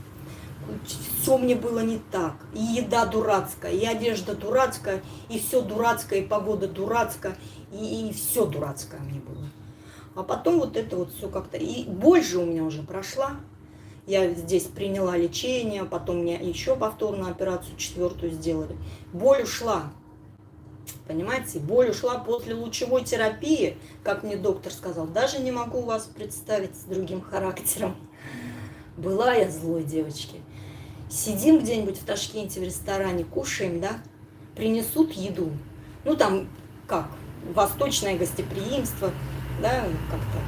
Все мне было не так. И еда дурацкая, и одежда дурацкая, и все дурацкое, и погода дурацкая, и все дурацкое мне было. А потом вот это вот все как-то... И боль же у меня уже прошла. Я здесь приняла лечение, потом мне еще повторную операцию 4-ю сделали. Боль ушла. Понимаете, боль ушла после лучевой терапии, как мне доктор сказал. Даже не могу вас представить с другим характером. Была я злой, девочки. Сидим где-нибудь в Ташкенте в ресторане, кушаем, да, принесут еду. Там, как, восточное гостеприимство, да, как-то.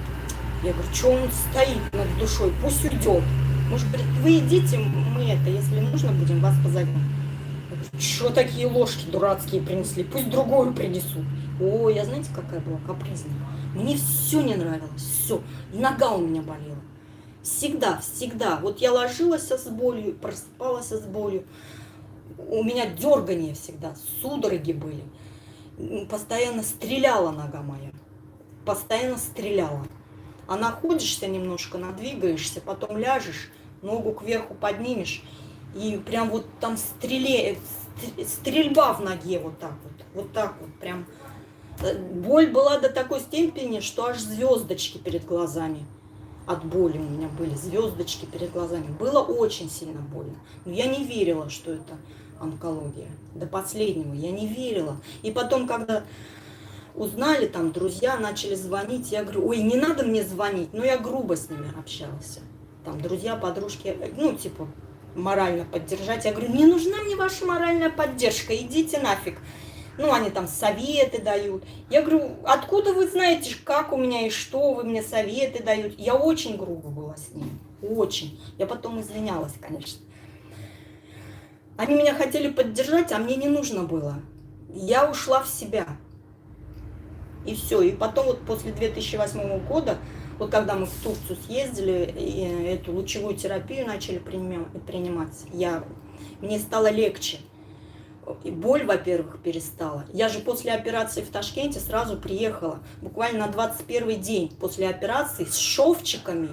Я говорю, что он стоит над душой, пусть уйдет. Может, говорит, вы идите, мы если нужно, будем вас позовем. Что такие ложки дурацкие принесли? Пусть другую принесут. Ой, я знаете, какая была капризная? Мне все не нравилось, все. Нога у меня болела. Всегда. Вот я ложилась с болью, просыпалась с болью. У меня дергания всегда, судороги были. Постоянно стреляла нога моя. Постоянно стреляла. А находишься немножко, надвигаешься, потом ляжешь, ногу кверху поднимешь. И прям вот там стрельба в ноге вот так вот, прям. Боль была до такой степени, что аж звездочки перед глазами. От боли у меня были звездочки перед глазами. Было очень сильно больно. Но я не верила, что это онкология. До последнего я не верила. И потом, когда узнали, там друзья начали звонить, я говорю, ой, не надо мне звонить. Но я грубо с ними общалась. Там друзья, подружки, морально поддержать. Я говорю, не нужна мне ваша моральная поддержка, идите нафиг. Они там советы дают. Я говорю, откуда вы знаете, как у меня и что вы мне советы даете? Я очень грубо была с ними, очень. Я потом извинялась, конечно. Они меня хотели поддержать, а мне не нужно было. Я ушла в себя. И все. И потом вот после 2008 года, вот когда мы в Турцию съездили, и эту лучевую терапию начали принимать, мне стало легче. И боль, во-первых, перестала. Я же после операции в Ташкенте сразу приехала. Буквально на 21-й день после операции с шовчиками.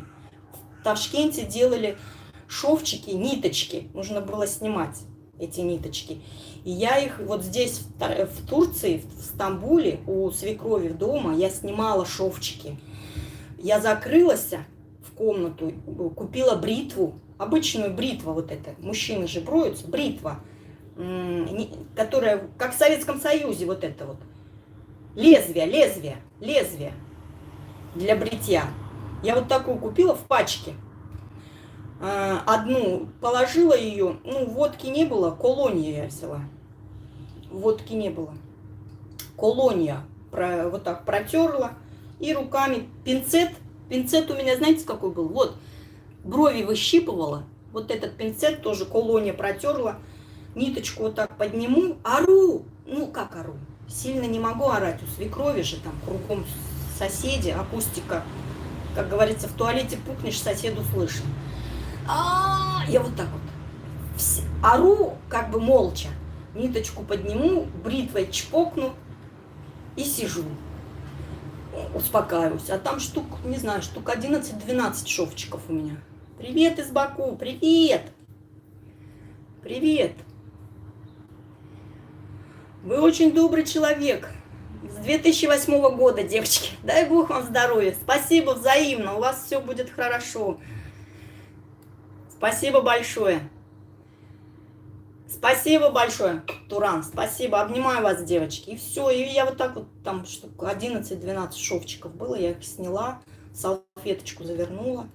В Ташкенте делали шовчики, ниточки. Нужно было снимать эти ниточки. И я их вот здесь, в Турции, в Стамбуле, у свекрови дома, я снимала шовчики. Я закрылась в комнату, купила бритву. Обычную бритву вот это. Мужчины же броются. Бритва. Которая, как в Советском Союзе, вот это вот. Лезвие для бритья. Я вот такую купила в пачке. Одну положила ее, водки не было, колония я взяла. Водки не было. Колония вот так протерла и руками пинцет. Пинцет у меня, знаете, какой был? Вот, брови выщипывала. Вот этот пинцет тоже колония протерла. Ниточку вот так подниму, ору. Как ору? Сильно не могу орать. У свекрови же там кругом соседи, акустика. Как говорится, в туалете пукнешь, соседу слышно. Я вот так вот ору, как бы молча. Ниточку подниму, бритвой чпокну и сижу. Успокаиваюсь. А там штук, не знаю, штук 11-12 шовчиков у меня. Привет из Баку, привет! Привет! Вы очень добрый человек. С 2008 года, девочки. Дай Бог вам здоровья. Спасибо взаимно. У вас все будет хорошо. Спасибо большое. Спасибо большое, Туран. Спасибо. Обнимаю вас, девочки. И все. И я вот так вот, там штук 11-12 шовчиков было. Я их сняла, салфеточку завернула,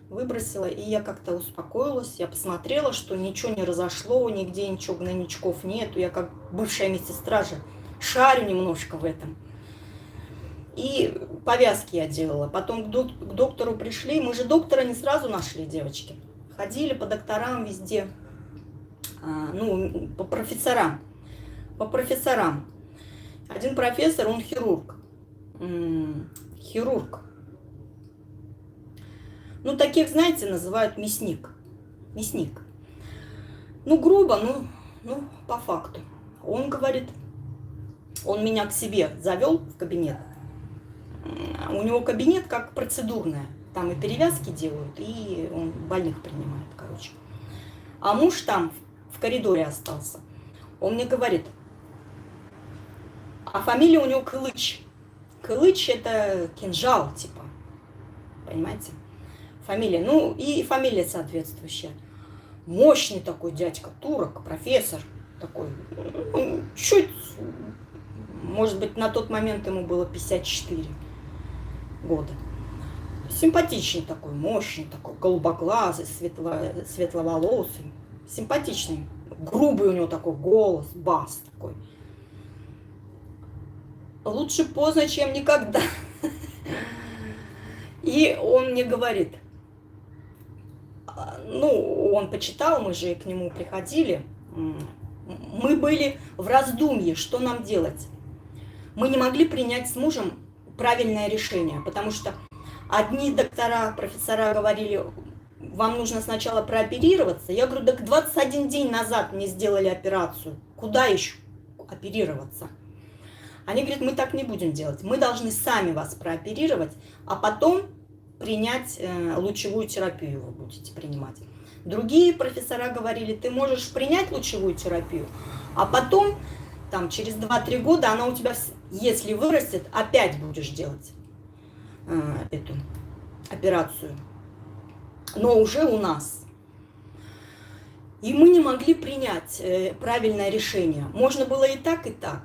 выбросила. И я как-то успокоилась. Я посмотрела, что ничего не разошло, нигде ничего, гнойничков нету. Я как бывшая медсестра же шарю немножко в этом. И повязки я делала. Потом к доктору пришли. Мы же доктора не сразу нашли, девочки. Ходили по докторам везде. Ну, по профессорам. По профессорам. Один профессор, он хирург. Хирург. Ну, таких, знаете, называют мясник. Мясник. Ну, грубо, ну, по факту. Он говорит, он меня к себе завел в кабинет. У него кабинет как процедурная. Там и перевязки делают, и он больных принимает, короче. А муж там в коридоре остался. Он мне говорит, а фамилия у него Кылыч. Кылыч это кинжал, типа. Понимаете? Фамилия. Ну, и фамилия соответствующая. Мощный такой дядька, турок, профессор такой. Чуть, может быть, на тот момент ему было 54 года. Симпатичный такой, мощный такой, голубоглазый, светловолосый. Симпатичный. Грубый у него такой голос, бас такой. Лучше поздно, чем никогда. И он мне говорит, ну, он почитал, мы же к нему приходили. Мы были в раздумье, что нам делать. Мы не могли принять с мужем правильное решение, потому что одни доктора, профессора говорили, вам нужно сначала прооперироваться. Я говорю, так 21 день назад мне сделали операцию. Куда еще оперироваться? Они говорят, мы так не будем делать. Мы должны сами вас прооперировать, а потом принять лучевую терапию вы будете принимать. Другие профессора говорили, ты можешь принять лучевую терапию, а потом, там, через 2-3 года она у тебя, если вырастет, опять будешь делать эту операцию. Но уже у нас. И мы не могли принять правильное решение. Можно было и так, и так.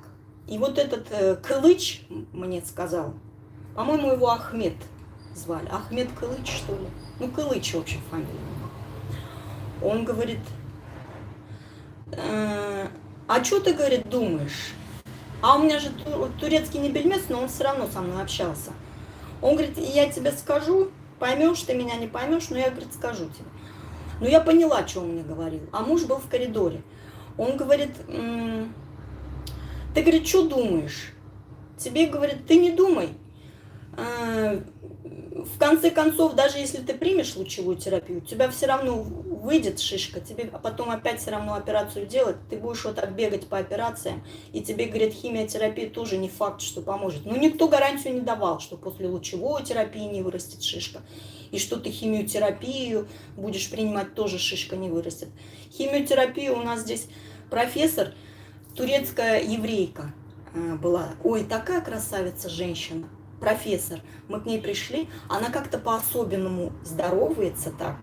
И вот этот Кылыч мне сказал, по-моему, его Ахмед звали. Ахмед Кылыч, что ли? Ну, Кылыч вообще фамилия. Он говорит, а что ты, говорит, думаешь? А у меня же турецкий не бельмес, но он все равно со мной общался. Он говорит, я тебе скажу, поймешь ты меня, не поймешь, но я, говорит, скажу тебе. Ну, я поняла, что он мне говорил. А муж был в коридоре. Он говорит, ты, говорит, что думаешь? Тебе, говорит, ты не думай. В конце концов, даже если ты примешь лучевую терапию, у тебя все равно выйдет шишка, тебе потом опять все равно операцию делать, ты будешь вот так бегать по операциям, и тебе, говорит, химиотерапия тоже не факт, что поможет. Но никто гарантию не давал, что после лучевой терапии не вырастет шишка, и что ты химиотерапию будешь принимать, тоже шишка не вырастет. Химиотерапия у нас здесь профессор, турецкая еврейка была. Ой, такая красавица женщина. Профессор, мы к ней пришли, она как-то по-особенному здоровается так.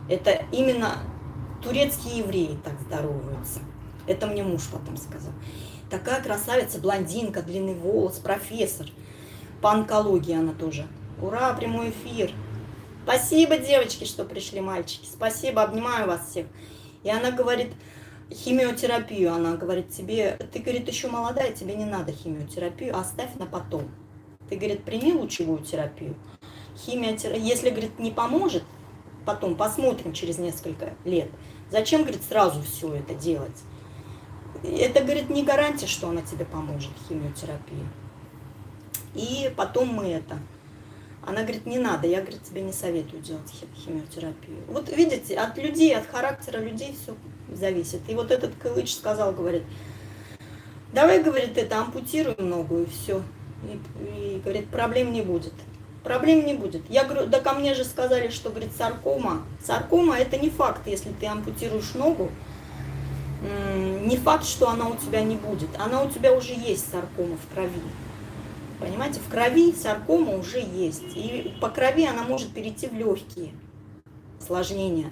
Это именно турецкие евреи так здороваются. Это мне муж потом сказал. Такая красавица, блондинка, длинный волос, профессор. По онкологии она тоже. Ура, прямой эфир. Спасибо, девочки, что пришли, мальчики. Спасибо, обнимаю вас всех. И она говорит, химиотерапию, она говорит тебе, ты, говорит, еще молодая, тебе не надо химиотерапию, оставь на потом. Ты, говорит, прими лучевую терапию. Химиотерапия, если, говорит, не поможет, потом посмотрим через несколько лет. Зачем, говорит, сразу все это делать? Это, говорит, не гарантия, что она тебе поможет, химиотерапия. И потом мы Она говорит, не надо, я, говорит, тебе не советую делать химиотерапию. Вот видите, от людей, от характера людей все зависит. И вот этот Кылыч сказал, говорит, давай, говорит, это ампутируем ногу и все. И говорит, проблем не будет. Проблем не будет. Я говорю, да ко мне же сказали, что, говорит, саркома. Саркома это не факт, если ты ампутируешь ногу. Не факт, что она у тебя не будет. Она у тебя уже есть, саркома, в крови. Понимаете, в крови саркома уже есть. И по крови она может перейти в легкие осложнения.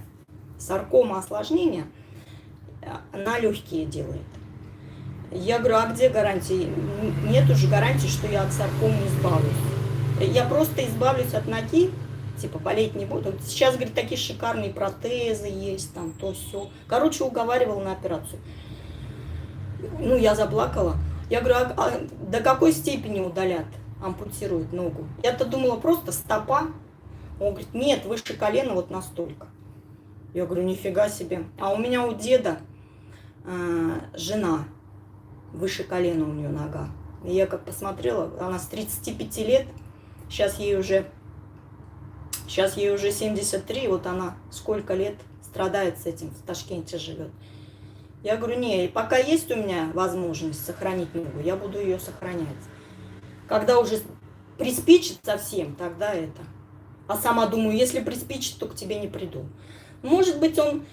Саркома осложнения на легкие делает. Я говорю, а где гарантии? Нет уже гарантии, что я от саркомы избавлюсь. Я просто избавлюсь от ноги, типа болеть не буду. Сейчас, говорит, такие шикарные протезы есть, там то все. Короче, уговаривала на операцию. Ну, я заплакала. Я говорю, а до какой степени удалят, ампутируют ногу? Я-то думала, просто стопа. Он говорит, нет, выше колена вот настолько. Я говорю, нифига себе. А у меня у деда жена, выше колена у нее нога. И я как посмотрела, она с 35 лет, сейчас ей уже 73, вот она сколько лет страдает с этим, в Ташкенте живет. Я говорю, не, пока есть у меня возможность сохранить ногу, я буду ее сохранять. Когда уже приспичит совсем, тогда это. А сама думаю, если приспичит, то к тебе не приду. Может быть, он,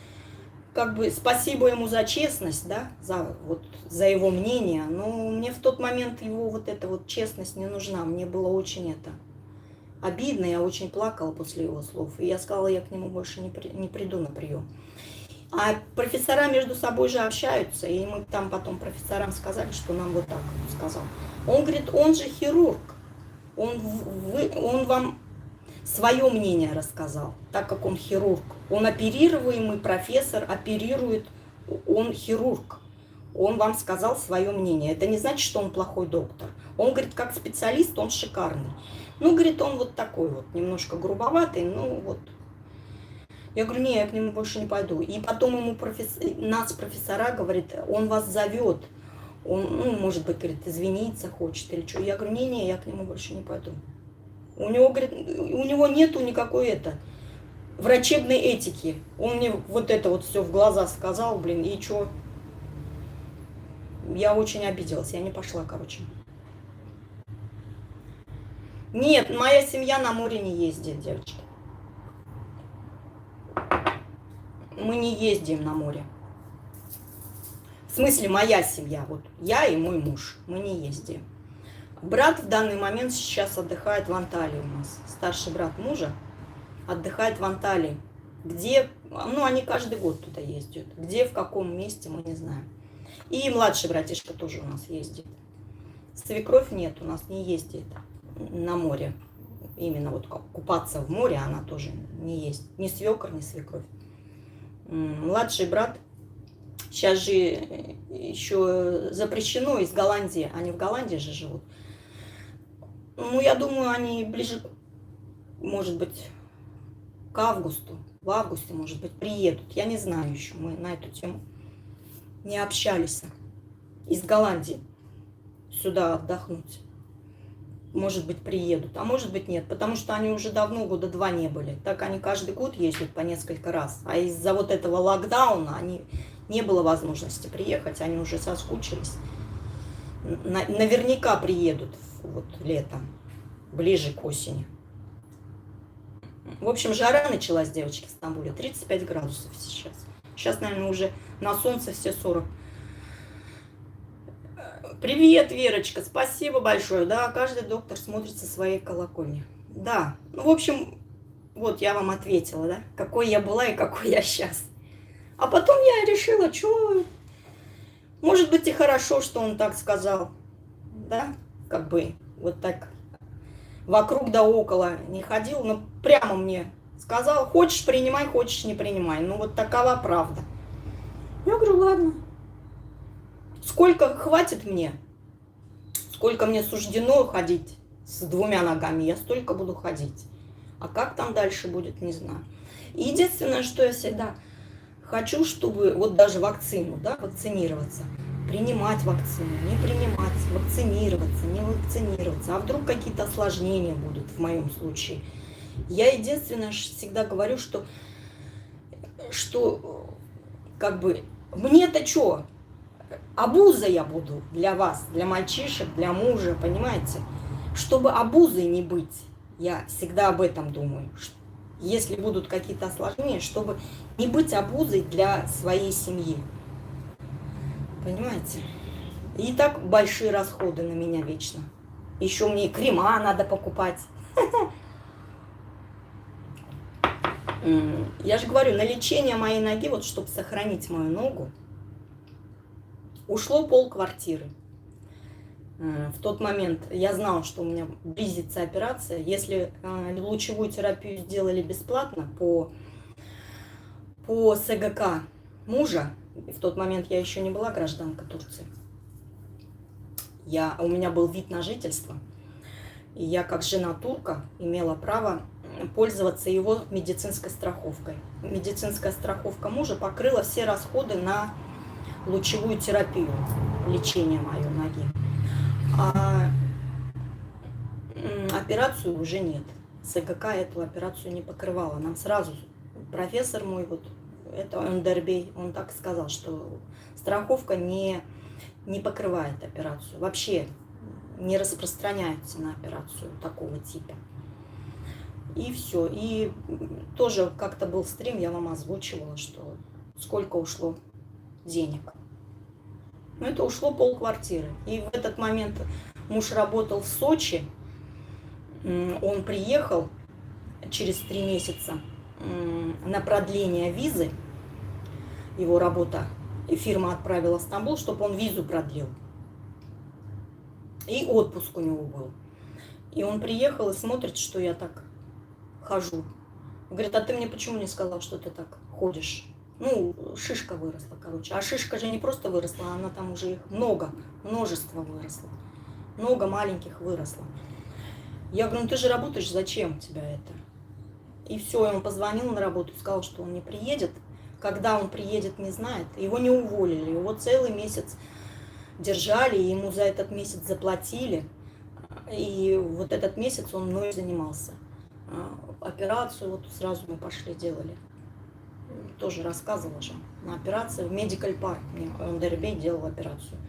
как бы, спасибо ему за честность, да, за его мнение, но мне в тот момент его вот эта вот честность не нужна. Мне было очень это обидно, я очень плакала после его слов. И я сказала, я к нему больше не приду на прием. А профессора между собой же общаются, и мы там потом профессорам сказали, что нам вот так вот сказал. Он говорит, он же хирург, он вам свое мнение рассказал, так как он хирург. Он оперируемый профессор, оперирует, он хирург. Он вам сказал свое мнение. Это не значит, что он плохой доктор. Он говорит, как специалист, он шикарный. Ну, говорит, он вот такой вот, немножко грубоватый, ну вот. Я говорю, не, я к нему больше не пойду. И потом ему нас профессора говорит, он вас зовет. Он, ну, может быть, говорит, извиниться хочет или что. Я говорю, не, я к нему больше не пойду. У него, говорит, у него нету никакой врачебной этики. Он мне вот это вот все в глаза сказал, блин, и что? Я очень обиделась, я не пошла, короче. Нет, моя семья на море не ездит, девочки. Мы не ездим на море. В смысле, моя семья, вот я и мой муж, мы не ездим. Брат в данный момент сейчас отдыхает в Анталии у нас. Старший брат мужа отдыхает в Анталии. Где, ну, они каждый год туда ездят. Где, в каком месте, мы не знаем. И младший братишка тоже у нас ездит. Свекровь нет, у нас не ездит на море. Именно вот купаться в море она тоже не ездит. Ни свекр, ни свекровь. Младший брат, сейчас же еще запрещено из Голландии, они в Голландии же живут. Ну, я думаю, они ближе, может быть, к августу, в августе, может быть, приедут. Я не знаю еще, мы на эту тему не общались. Из Голландии сюда отдохнуть. Может быть, приедут, а может быть, нет, потому что они уже давно, года 2 не были. Так они каждый год ездят по несколько раз. А из-за вот этого локдауна не было возможности приехать, они уже соскучились. Наверняка приедут вот летом, ближе к осени. В общем, жара началась, девочки, в Стамбуле. 35 градусов сейчас. Сейчас, наверное, уже на солнце все 40. Привет, Верочка, спасибо большое. Да, каждый доктор смотрит со своей колокольни. Да, ну, в общем, вот я вам ответила, да, какой я была и какой я сейчас. А потом я решила, что, может быть, и хорошо, что он так сказал, да, как бы вот так вокруг да около не ходил, но прямо мне сказал, хочешь принимай, хочешь не принимай. Ну вот такова правда. Я говорю, ладно. Сколько хватит мне, сколько мне суждено ходить с 2 ногами, я столько буду ходить. А как там дальше будет, не знаю. И единственное, что я всегда хочу, чтобы, вот даже вакцину, да, вакцинироваться, принимать вакцину, не принимать, вакцинироваться, не вакцинироваться, а вдруг какие-то осложнения будут в моем случае. Я единственное всегда говорю, что как бы мне-то что, обуза я буду для вас, для мальчишек, для мужа, понимаете? Чтобы обузой не быть, я всегда об этом думаю. Если будут какие-то осложнения, чтобы не быть обузой для своей семьи. Понимаете? И так большие расходы на меня вечно. Еще мне крема надо покупать. Я же говорю, на лечение моей ноги, вот чтобы сохранить мою ногу, ушло полквартиры. В тот момент я знала, что у меня близится операция. Если лучевую терапию сделали бесплатно по СГК мужа, в тот момент я еще не была гражданка Турции, у меня был вид на жительство, и я как жена турка имела право пользоваться его медицинской страховкой. Медицинская страховка мужа покрыла все расходы на лучевую терапию, лечение моей ноги. А операцию уже нет. СГК эту операцию не покрывала. Нам сразу профессор мой, вот это Önder, он так сказал, что страховка не покрывает операцию. Вообще не распространяется на операцию такого типа. И все. И тоже как-то был стрим, я вам озвучивала, что сколько ушло денег. Но это ушло полквартиры. И в этот момент муж работал в Сочи. Он приехал через 3 месяца на продление визы. Его работа, и фирма отправила в Стамбул, чтобы он визу продлил. И отпуск у него был. И он приехал и смотрит, что я так хожу. Говорит, а ты мне почему не сказал, что ты так ходишь? Ну, шишка выросла, короче. А шишка же не просто выросла, она там уже их множество выросло. Много маленьких выросло. Я говорю, ну ты же работаешь, зачем тебя это? И все, и он позвонил на работу, сказал, что он не приедет. Когда он приедет, не знает. Его не уволили, его целый месяц держали, и ему за этот месяц заплатили. И вот этот месяц он мной занимался. Операцию вот сразу мы пошли делали. Тоже рассказывала же. На операции в Medical Park мне Önder делал операцию.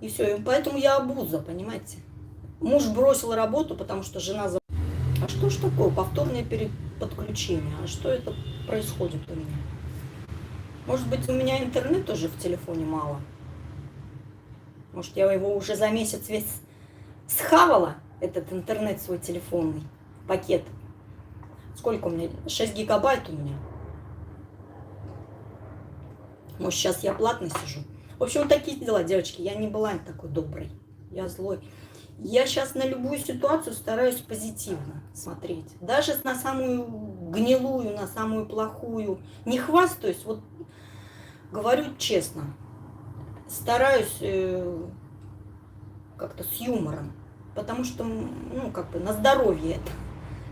И все. И поэтому я обуза, понимаете. Муж бросил работу, потому что жена... А что ж такое? Повторное подключение. А что это происходит у меня? Может быть, у меня интернет тоже в телефоне мало? Может, я его уже за месяц весь схавала, этот интернет свой телефонный пакет. Сколько у меня? 6 гигабайт у меня. Может, сейчас я платно сижу. В общем, вот такие дела, девочки. Я не была такой доброй. Я злой. Я сейчас на любую ситуацию стараюсь позитивно смотреть. Даже на самую гнилую, на самую плохую. Не хвастаюсь, вот говорю честно. Стараюсь как-то с юмором. Потому что, ну, как бы на здоровье это.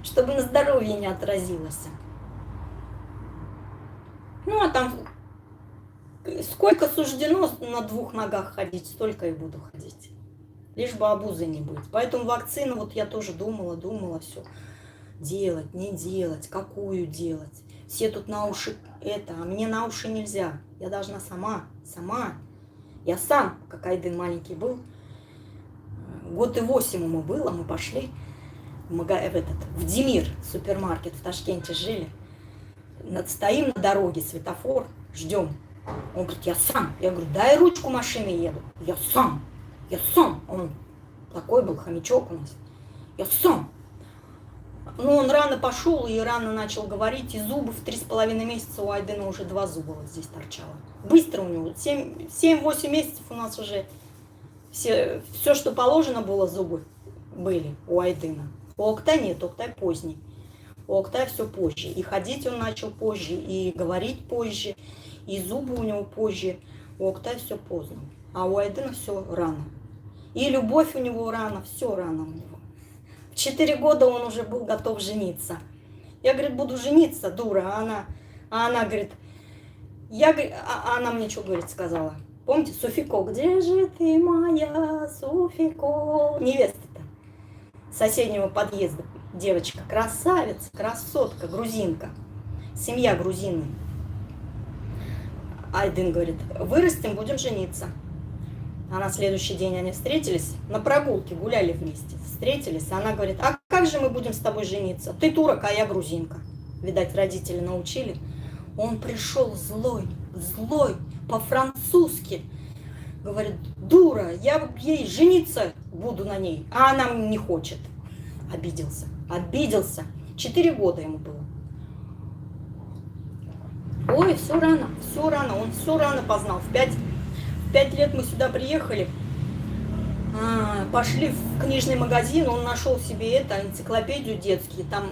Чтобы на здоровье не отразилось. Ну, а там сколько суждено на 2 ногах ходить, столько и буду ходить. Лишь бы обузой не быть. Поэтому вакцину вот я тоже думала все. Делать, не делать, какую делать. Все тут на уши это, а мне на уши нельзя. Я должна сама. Я сам, как Айдын маленький был, 1 год и 8 ему было, мы пошли в Демир, супермаркет в Ташкенте жили. Стоим на дороге, светофор, ждем. Он говорит, я сам. Я говорю, дай ручку машины еду. Я сам. Он такой был хомячок у нас. Я сам. Ну, он рано пошел и рано начал говорить, и зубы в 3,5 месяца у Айдына уже 2 зуба вот здесь торчало. Быстро у него. 7-8 месяцев у нас уже все, что положено было, зубы были у Айдына. У Октай нет, Октай поздний. У Октай все позже. И ходить он начал позже, и говорить позже, и зубы у него позже. У Октай все поздно. А у Айдына все рано. И любовь у него рано, все рано у него. В 4 года он уже был готов жениться. Я, говорит, буду жениться, дура. А она говорит, она мне что, говорит, сказала? Помните, Суфико? Где же ты, моя Суфико? Невеста-то соседнего подъезда. Девочка, красавица, красотка, грузинка. Семья грузины. Айдын говорит, вырастем, будем жениться. А на следующий день они встретились, на прогулке гуляли вместе. Встретились, а она говорит, а как же мы будем с тобой жениться? Ты турок, а я грузинка. Видать, родители научили. Он пришел злой, по-французски. Говорит, дура, я ей жениться буду на ней, а она не хочет. Обиделся. 4 года ему было. Ой, все рано, он все рано познал. В 5 лет мы сюда приехали, пошли в книжный магазин, он нашел себе энциклопедию детские, там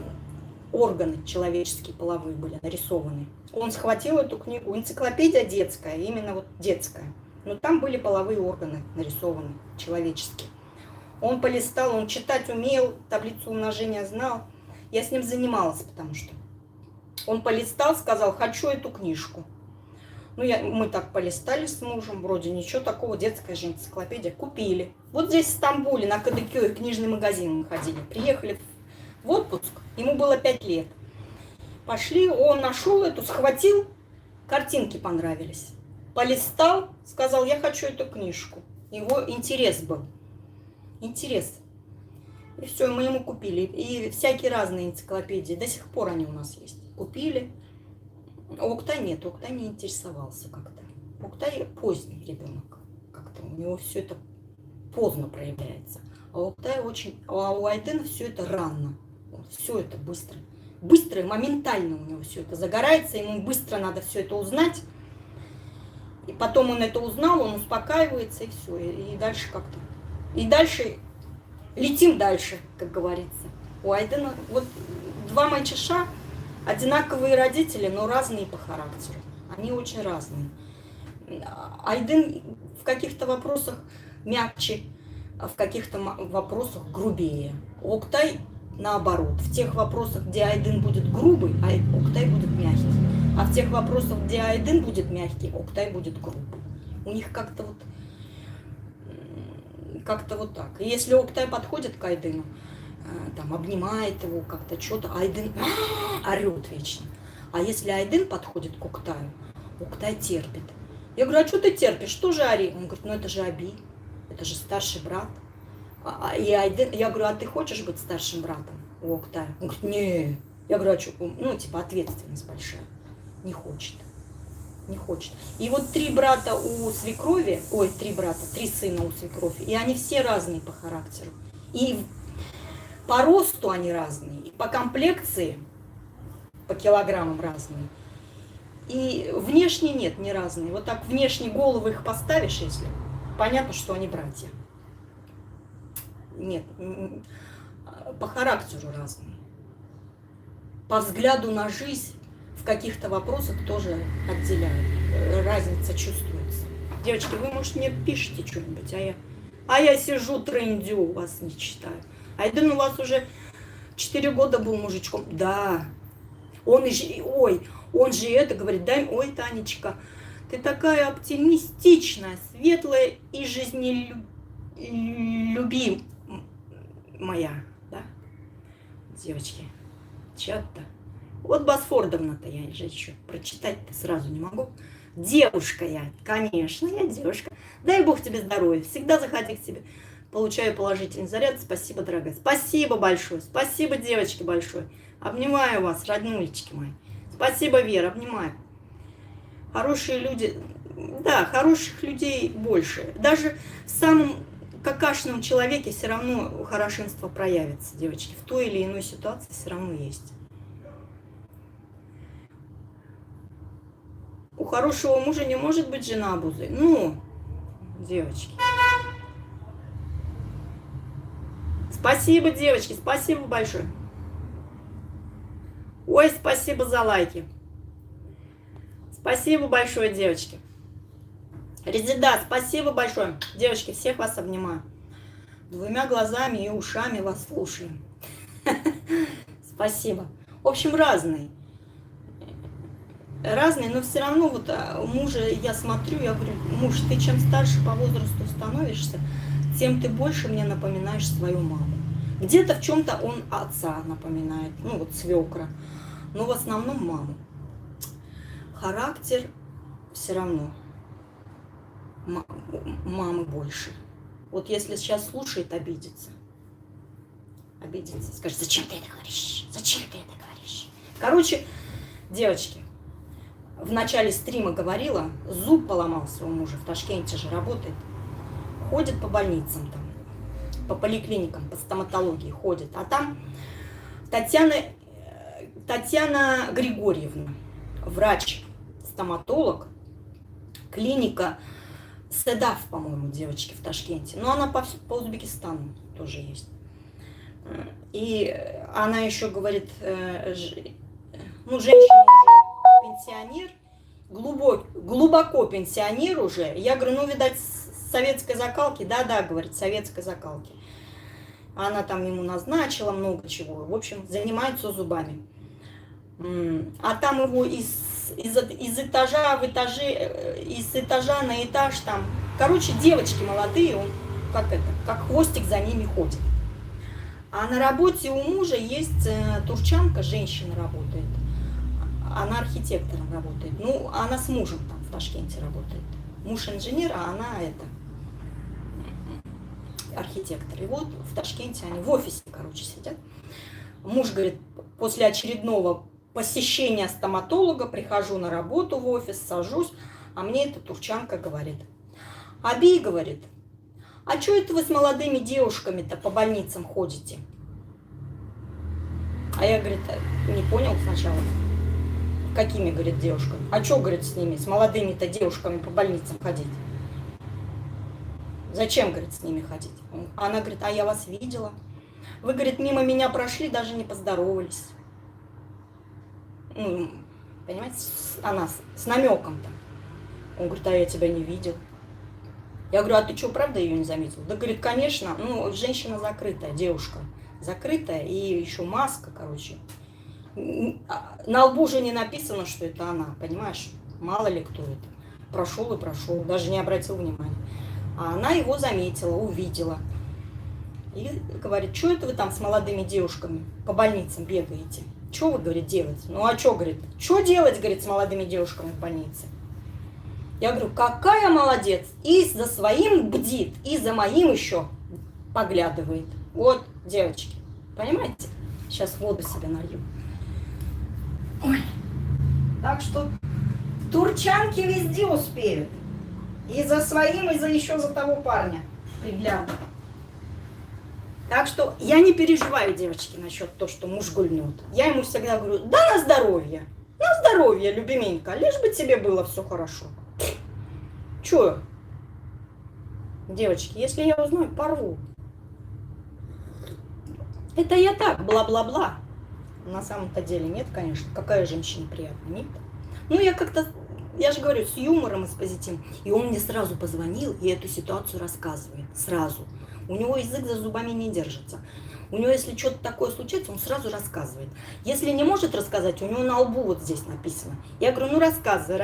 органы человеческие половые были нарисованы. Он схватил эту книгу, энциклопедия детская, именно вот детская. Но там были половые органы нарисованы, человеческие. Он полистал, он читать умел, таблицу умножения знал. Я с ним занималась, потому что он полистал, сказал, хочу эту книжку. Ну, мы так полистали с мужем, вроде ничего такого, детская же энциклопедия. Купили. Вот здесь в Стамбуле, на Кадыкёе, книжный магазин мы ходили. Приехали в отпуск, ему было 5 лет. Пошли, он нашел эту, схватил, картинки понравились. Полистал, сказал, я хочу эту книжку. Его интерес был. Интерес. И все, мы ему купили. И всякие разные энциклопедии. До сих пор они у нас есть. Купили. Октай нет, Октай не интересовался как-то. Октай поздний ребенок. Как-то у него все это поздно проявляется. А Октай очень... А у Айдена все это рано. Все это быстро. Быстро и моментально у него все это загорается. Ему быстро надо все это узнать. И потом он это узнал, он успокаивается, и все. И дальше как-то... И дальше... Летим дальше, как говорится. У Айдена... Вот 2 мальчиша... Одинаковые родители, но разные по характеру. Они очень разные. Айдын в каких-то вопросах мягче, а в каких-то вопросах грубее. Октай наоборот. В тех вопросах, где Айдын будет грубый, Октай будет мягкий. А в тех вопросах, где Айдын будет мягкий, Октай будет грубый. У них как-то вот так. И если Октай подходит к Айдыну, там обнимает его как-то, что-то, Айдын орет вечно. А если Айдын подходит к Октаю, Октай терпит. Я говорю, а что ты терпишь, что же ори? Он говорит, ну это же Аби, это же старший брат. И Айдын, я говорю, а ты хочешь быть старшим братом у Октая? Он говорит, не. Я говорю, а что, ну типа ответственность большая. Не хочет. Не хочет. И вот 3 брата у свекрови, 3 сына у свекрови, и они все разные по характеру. И по росту они разные, и по комплекции, по килограммам разные. И внешне нет, не разные. Вот так внешне головы их поставишь, если, понятно, что они братья. Нет, по характеру разные. По взгляду на жизнь в каких-то вопросах тоже отделяют. Разница чувствуется. Девочки, вы, может, мне пишите что-нибудь, а я сижу, трындю, вас не читаю. Айдын у вас уже 4 года был мужичком. Да. Он же это говорит, ой, Танечка, ты такая оптимистичная, светлая и жизнелюбимая. Да? Девочки, чё-то. Вот Босфордовна-то я же еще прочитать-то сразу не могу. Девушка я, конечно, я девушка. Дай Бог тебе здоровья, всегда заходи к тебе. Получаю положительный заряд. Спасибо, дорогая. Спасибо большое. Спасибо, девочки, большое. Обнимаю вас, роднулечки мои. Спасибо, Вера, обнимаю. Хорошие люди, да, хороших людей больше. Даже в самом какашном человеке все равно хорошенство проявится, девочки. В той или иной ситуации все равно есть. У хорошего мужа не может быть жена обузой. Ну, девочки. Спасибо, девочки, спасибо большое. Ой, спасибо за лайки. Спасибо большое, девочки. Резида, спасибо большое. Девочки, всех вас обнимаю. 2 глазами и ушами вас слушаем. Спасибо. В общем, разные. разные, но все равно вот мужа я смотрю, я говорю, муж, ты чем старше по возрасту становишься, тем ты больше мне напоминаешь свою маму. Где-то в чем-то он отца напоминает, ну вот свекра, но в основном маму. Характер все равно мамы больше. Вот если сейчас слушает, обидится. Обидится, скажет, зачем ты это говоришь? Зачем ты это говоришь? Короче, девочки, в начале стрима говорила, зуб поломался у мужа, в Ташкенте же работает. Ходит по больницам там, по поликлиникам, по стоматологии ходит. А там Татьяна Григорьевна, врач, стоматолог, клиника Седав, по-моему, девочки, в Ташкенте. Но она по Узбекистану тоже есть. И она еще говорит, ну, женщина уже пенсионер, глубоко пенсионер уже. Я говорю, ну, видать, с советской закалки. Да, говорит, советской закалки. Она там ему назначила много чего. В общем, занимается зубами. А там его из этажа в этаже, из этажа на этаж там. Короче, девочки молодые, он как хвостик за ними ходит. А на работе у мужа есть турчанка, женщина работает. Она архитектором работает. Ну, она с мужем там в Ташкенте работает. Муж инженер, а она архитектор. И вот в Ташкенте они в офисе, короче, сидят. Муж говорит, после очередного посещения стоматолога прихожу на работу в офис, сажусь, а мне эта турчанка говорит, Аби, говорит, а что это вы с молодыми девушками-то по больницам ходите? А я, говорит, не понял сначала. Какими, говорит, девушками? А что, говорит, с ними, с молодыми-то девушками по больницам ходить? Зачем, говорит, с ними ходить? Она говорит, а я вас видела. Вы, говорит, мимо меня прошли, даже не поздоровались. Ну, понимаете, она с намеком-то. Он говорит, а я тебя не видел. Я говорю, а ты что, правда ее не заметил? Да, говорит, конечно, ну, женщина закрытая, девушка закрытая, и еще маска, короче. На лбу же не написано, что это она, понимаешь? Мало ли кто это. Прошел и прошел, даже не обратил внимания. А она его заметила, увидела. И говорит, что это вы там с молодыми девушками по больницам бегаете? Что вы, говорит, делать? Ну, а что, говорит, что делать, говорит, с молодыми девушками в больнице? Я говорю, какая молодец, и за своим бдит, и за моим еще поглядывает. Вот, девочки, понимаете? Сейчас воду себе налью. Ой. Так что турчанки везде успеют. И за своим, и за еще за того парня приглядывают. Так что я не переживаю, девочки, насчет того, что муж гульнет. Я ему всегда говорю, да на здоровье, любименька, лишь бы тебе было все хорошо. Чё? Девочки, если я узнаю, порву. Это я так, бла-бла-бла. На самом-то деле нет, конечно. Какая женщина приятная, нет? Ну, я же говорю, с юмором и с позитивом. И он мне сразу позвонил и эту ситуацию рассказывает. Сразу. У него язык за зубами не держится. У него, если что-то такое случается, он сразу рассказывает. Если не может рассказать, у него на лбу вот здесь написано. Я говорю, ну рассказывай,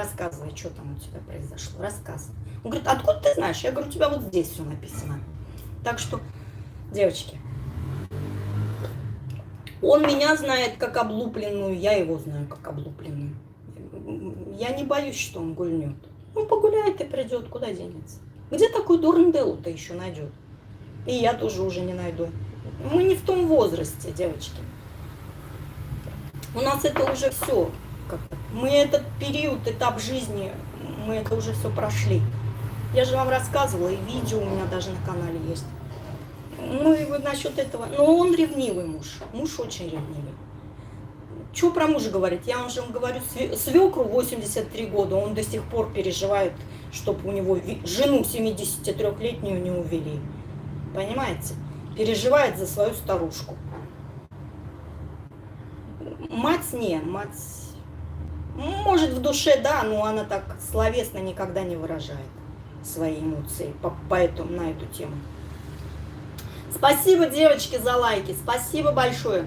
что там у тебя произошло, рассказывай. Он говорит, откуда ты знаешь? Я говорю, у тебя вот здесь все написано. Так что, девочки, он меня знает как облупленную, я его знаю как облупленную. Я не боюсь, что он гульнет. Ну, погуляет и придет, куда денется. Где такую дурнделу-то еще найдет? И я тоже уже не найду. Мы не в том возрасте, девочки. У нас это уже все. Мы этот период, этап жизни, мы это уже все прошли. Я же вам рассказывала, и видео у меня даже на канале есть. Ну и вот насчет этого. Но он ревнивый муж. Муж очень ревнивый. Что про мужа говорить? Я уже вам говорю, свекру 83 года, он до сих пор переживает, чтобы у него жену 73-летнюю не увели. Понимаете? Переживает за свою старушку. Мать не, мать, может, в душе, да, но она так словесно никогда не выражает свои эмоции на эту тему. Спасибо, девочки, за лайки. Спасибо большое.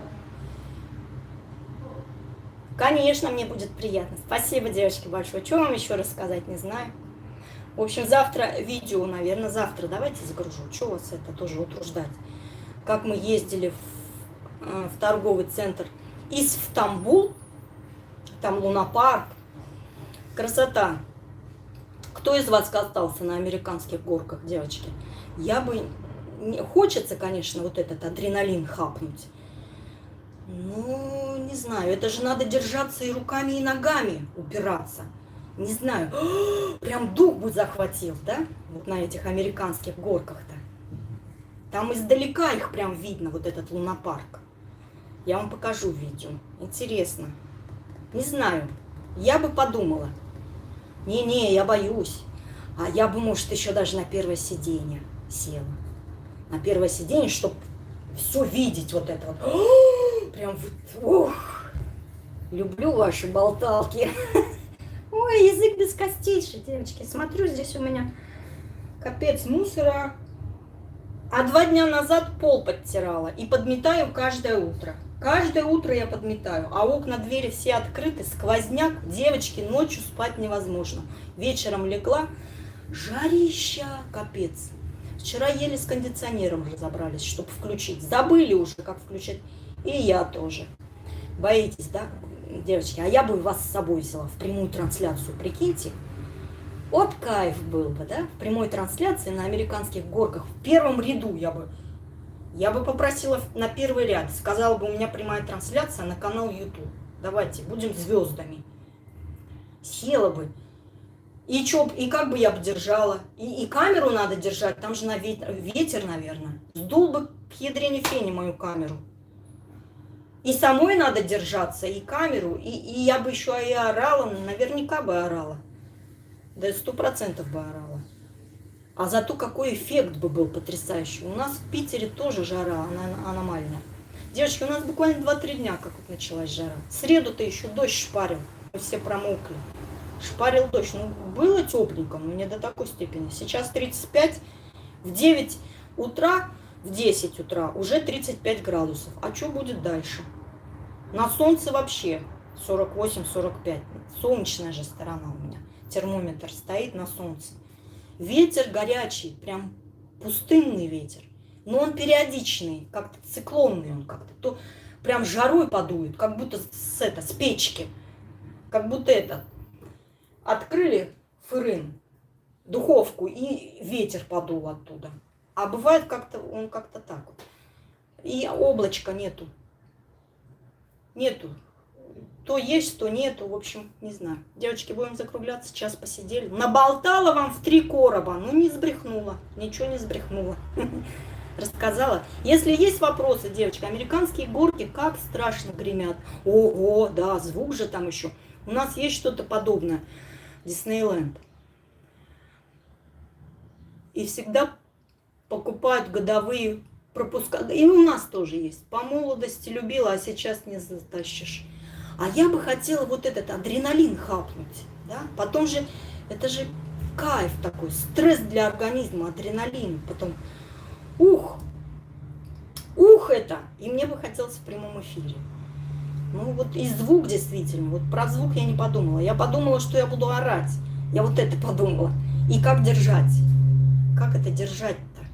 Конечно, мне будет приятно. Спасибо, девочки, большое. Что вам еще рассказать, не знаю. В общем, завтра видео, наверное, завтра давайте загружу. Что вас это тоже утруждать? Как мы ездили в торговый центр из Стамбул, там лунопарк. Красота. Кто из вас катался на американских горках, девочки? Я бы... Хочется, конечно, вот этот адреналин хапнуть. Ну, не знаю, это же надо держаться и руками, и ногами упираться. Не знаю, прям дух бы захватил, да? Вот на этих американских горках-то. Там издалека их прям видно, вот этот лунопарк. Я вам покажу видео. Интересно. Не знаю, я бы подумала. Не-не, я боюсь. А я бы, может, еще даже на первое сиденье села. На первое сиденье, чтобы все видеть вот это вот. Прям вот, ух. Люблю ваши болталки. Ой, язык без костей, девочки. Смотрю, здесь у меня капец мусора. А 2 дня назад пол подтирала и подметаю каждое утро. Каждое утро я подметаю, а окна, двери все открыты, сквозняк. Девочки, ночью спать невозможно. Вечером легла, жарища, капец. Вчера еле с кондиционером разобрались, чтобы включить. Забыли уже, как включать. И я тоже. Боитесь, да, девочки? А я бы вас с собой взяла в прямую трансляцию, прикиньте. Вот кайф был бы, да? В прямой трансляции на американских горках. В первом ряду я бы попросила на первый ряд. Сказала бы, у меня прямая трансляция на канал YouTube. Давайте, будем звездами. Села бы. И как бы я бы держала? И камеру надо держать. Там же ветер, наверное. Сдул бы к ядрене фени мою камеру. И самой надо держаться, и камеру. И я бы еще и орала. Наверняка бы орала. Да 100% бы орала. А зато какой эффект бы был потрясающий. У нас в Питере тоже жара, она аномальная. Девочки, у нас буквально 2-3 дня, как вот началась жара. В среду-то еще дождь шпарил. Мы все промокли. Шпарил дождь. Ну, было тепленько, но не до такой степени. Сейчас 35, в 9 утра, в 10 утра уже 35 градусов. А что будет дальше? На солнце вообще 48-45. Солнечная же сторона у меня. Термометр стоит на солнце. Ветер горячий, прям пустынный ветер. Но он периодичный, как-то циклонный он как-то. То прям жарой подует, как будто с печки. Как будто открыли фырын, духовку, и ветер подул оттуда. А бывает как-то, он как-то так вот. И облачка нету. Нету. То есть, то нету. В общем, не знаю. Девочки, будем закругляться. Час посидели. Наболтала вам в 3 короба. Ну, не сбрехнула. Ничего не сбрехнула. Рассказала. Если есть вопросы, девочки, американские горки как страшно гремят. Ого, да, звук же там еще. У нас есть что-то подобное. Диснейленд. И всегда покупают годовые пропуска. И у нас тоже есть. По молодости любила, а сейчас не затащишь. А я бы хотела вот этот адреналин хапнуть. Да? Потом же, это же кайф такой, стресс для организма, адреналин. Потом, ух это. И мне бы хотелось в прямом эфире. Ну вот и звук действительно. Вот про звук я не подумала. Я подумала, что я буду орать. Я вот это подумала. И как держать? Как это держать-то?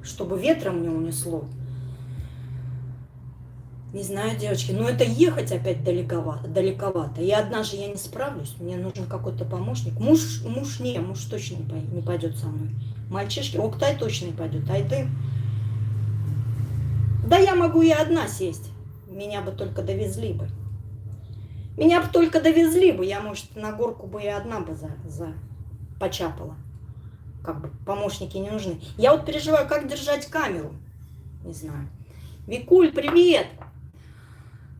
Чтобы ветром не унесло. Не знаю, девочки, но это ехать опять далековато. И одна же я не справлюсь, мне нужен какой-то помощник. Муж точно не пойдет со мной. Мальчишки, Октай точно не пойдет, Айты. Да я могу и одна сесть, меня бы только довезли бы. Я, может, на горку бы и одна бы почапала. Как бы помощники не нужны. Я вот переживаю, как держать камеру. Не знаю. Викуль, привет!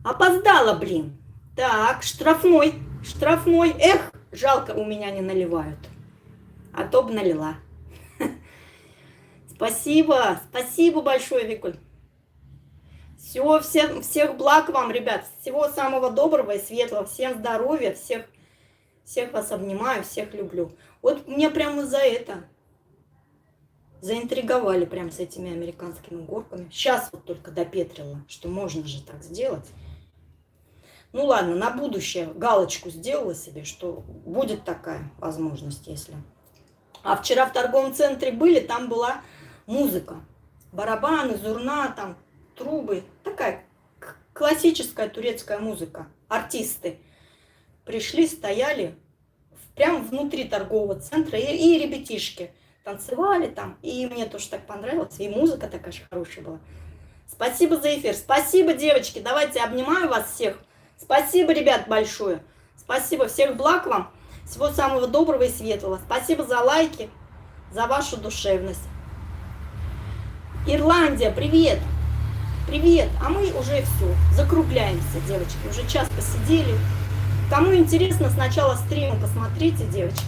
Опоздала, блин. Так, штрафной. Эх, жалко, у меня не наливают. А то бы налила. Спасибо большое, Викуль. Всех благ вам, ребят. Всего самого доброго и светлого. Всем здоровья, всех вас обнимаю, всех люблю. Вот мне прямо за это заинтриговали прям с этими американскими горками. Сейчас вот только допетрила, что можно же так сделать. Ну ладно, на будущее галочку сделала себе, что будет такая возможность, если. А вчера в торговом центре были, там была музыка. Барабаны, зурна, там трубы. Такая классическая турецкая музыка. Артисты пришли, стояли прямо внутри торгового центра. И ребятишки танцевали там. И мне тоже так понравилось. И музыка такая же хорошая была. Спасибо за эфир. Спасибо, девочки. Давайте обнимаю вас всех. Спасибо, ребят, большое. Спасибо. Всех благ вам. Всего самого доброго и светлого. Спасибо за лайки, за вашу душевность. Ирландия, привет. Привет. А мы уже все. Закругляемся, девочки. Уже час посидели. Кому интересно, сначала стримы посмотрите, девочки.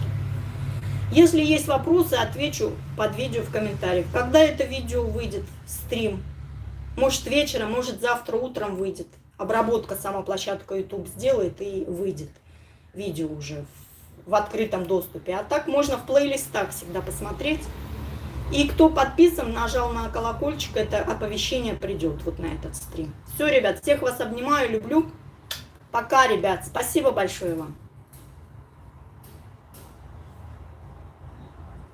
Если есть вопросы, отвечу под видео в комментариях. Когда это видео выйдет, стрим? Может вечером, может завтра утром выйдет. Обработка сама площадка YouTube сделает и выйдет видео уже в открытом доступе. А так можно в плейлистах всегда посмотреть. И кто подписан, нажал на колокольчик, это оповещение придет вот на этот стрим. Все, ребят, всех вас обнимаю, люблю. Пока, ребят. Спасибо большое вам.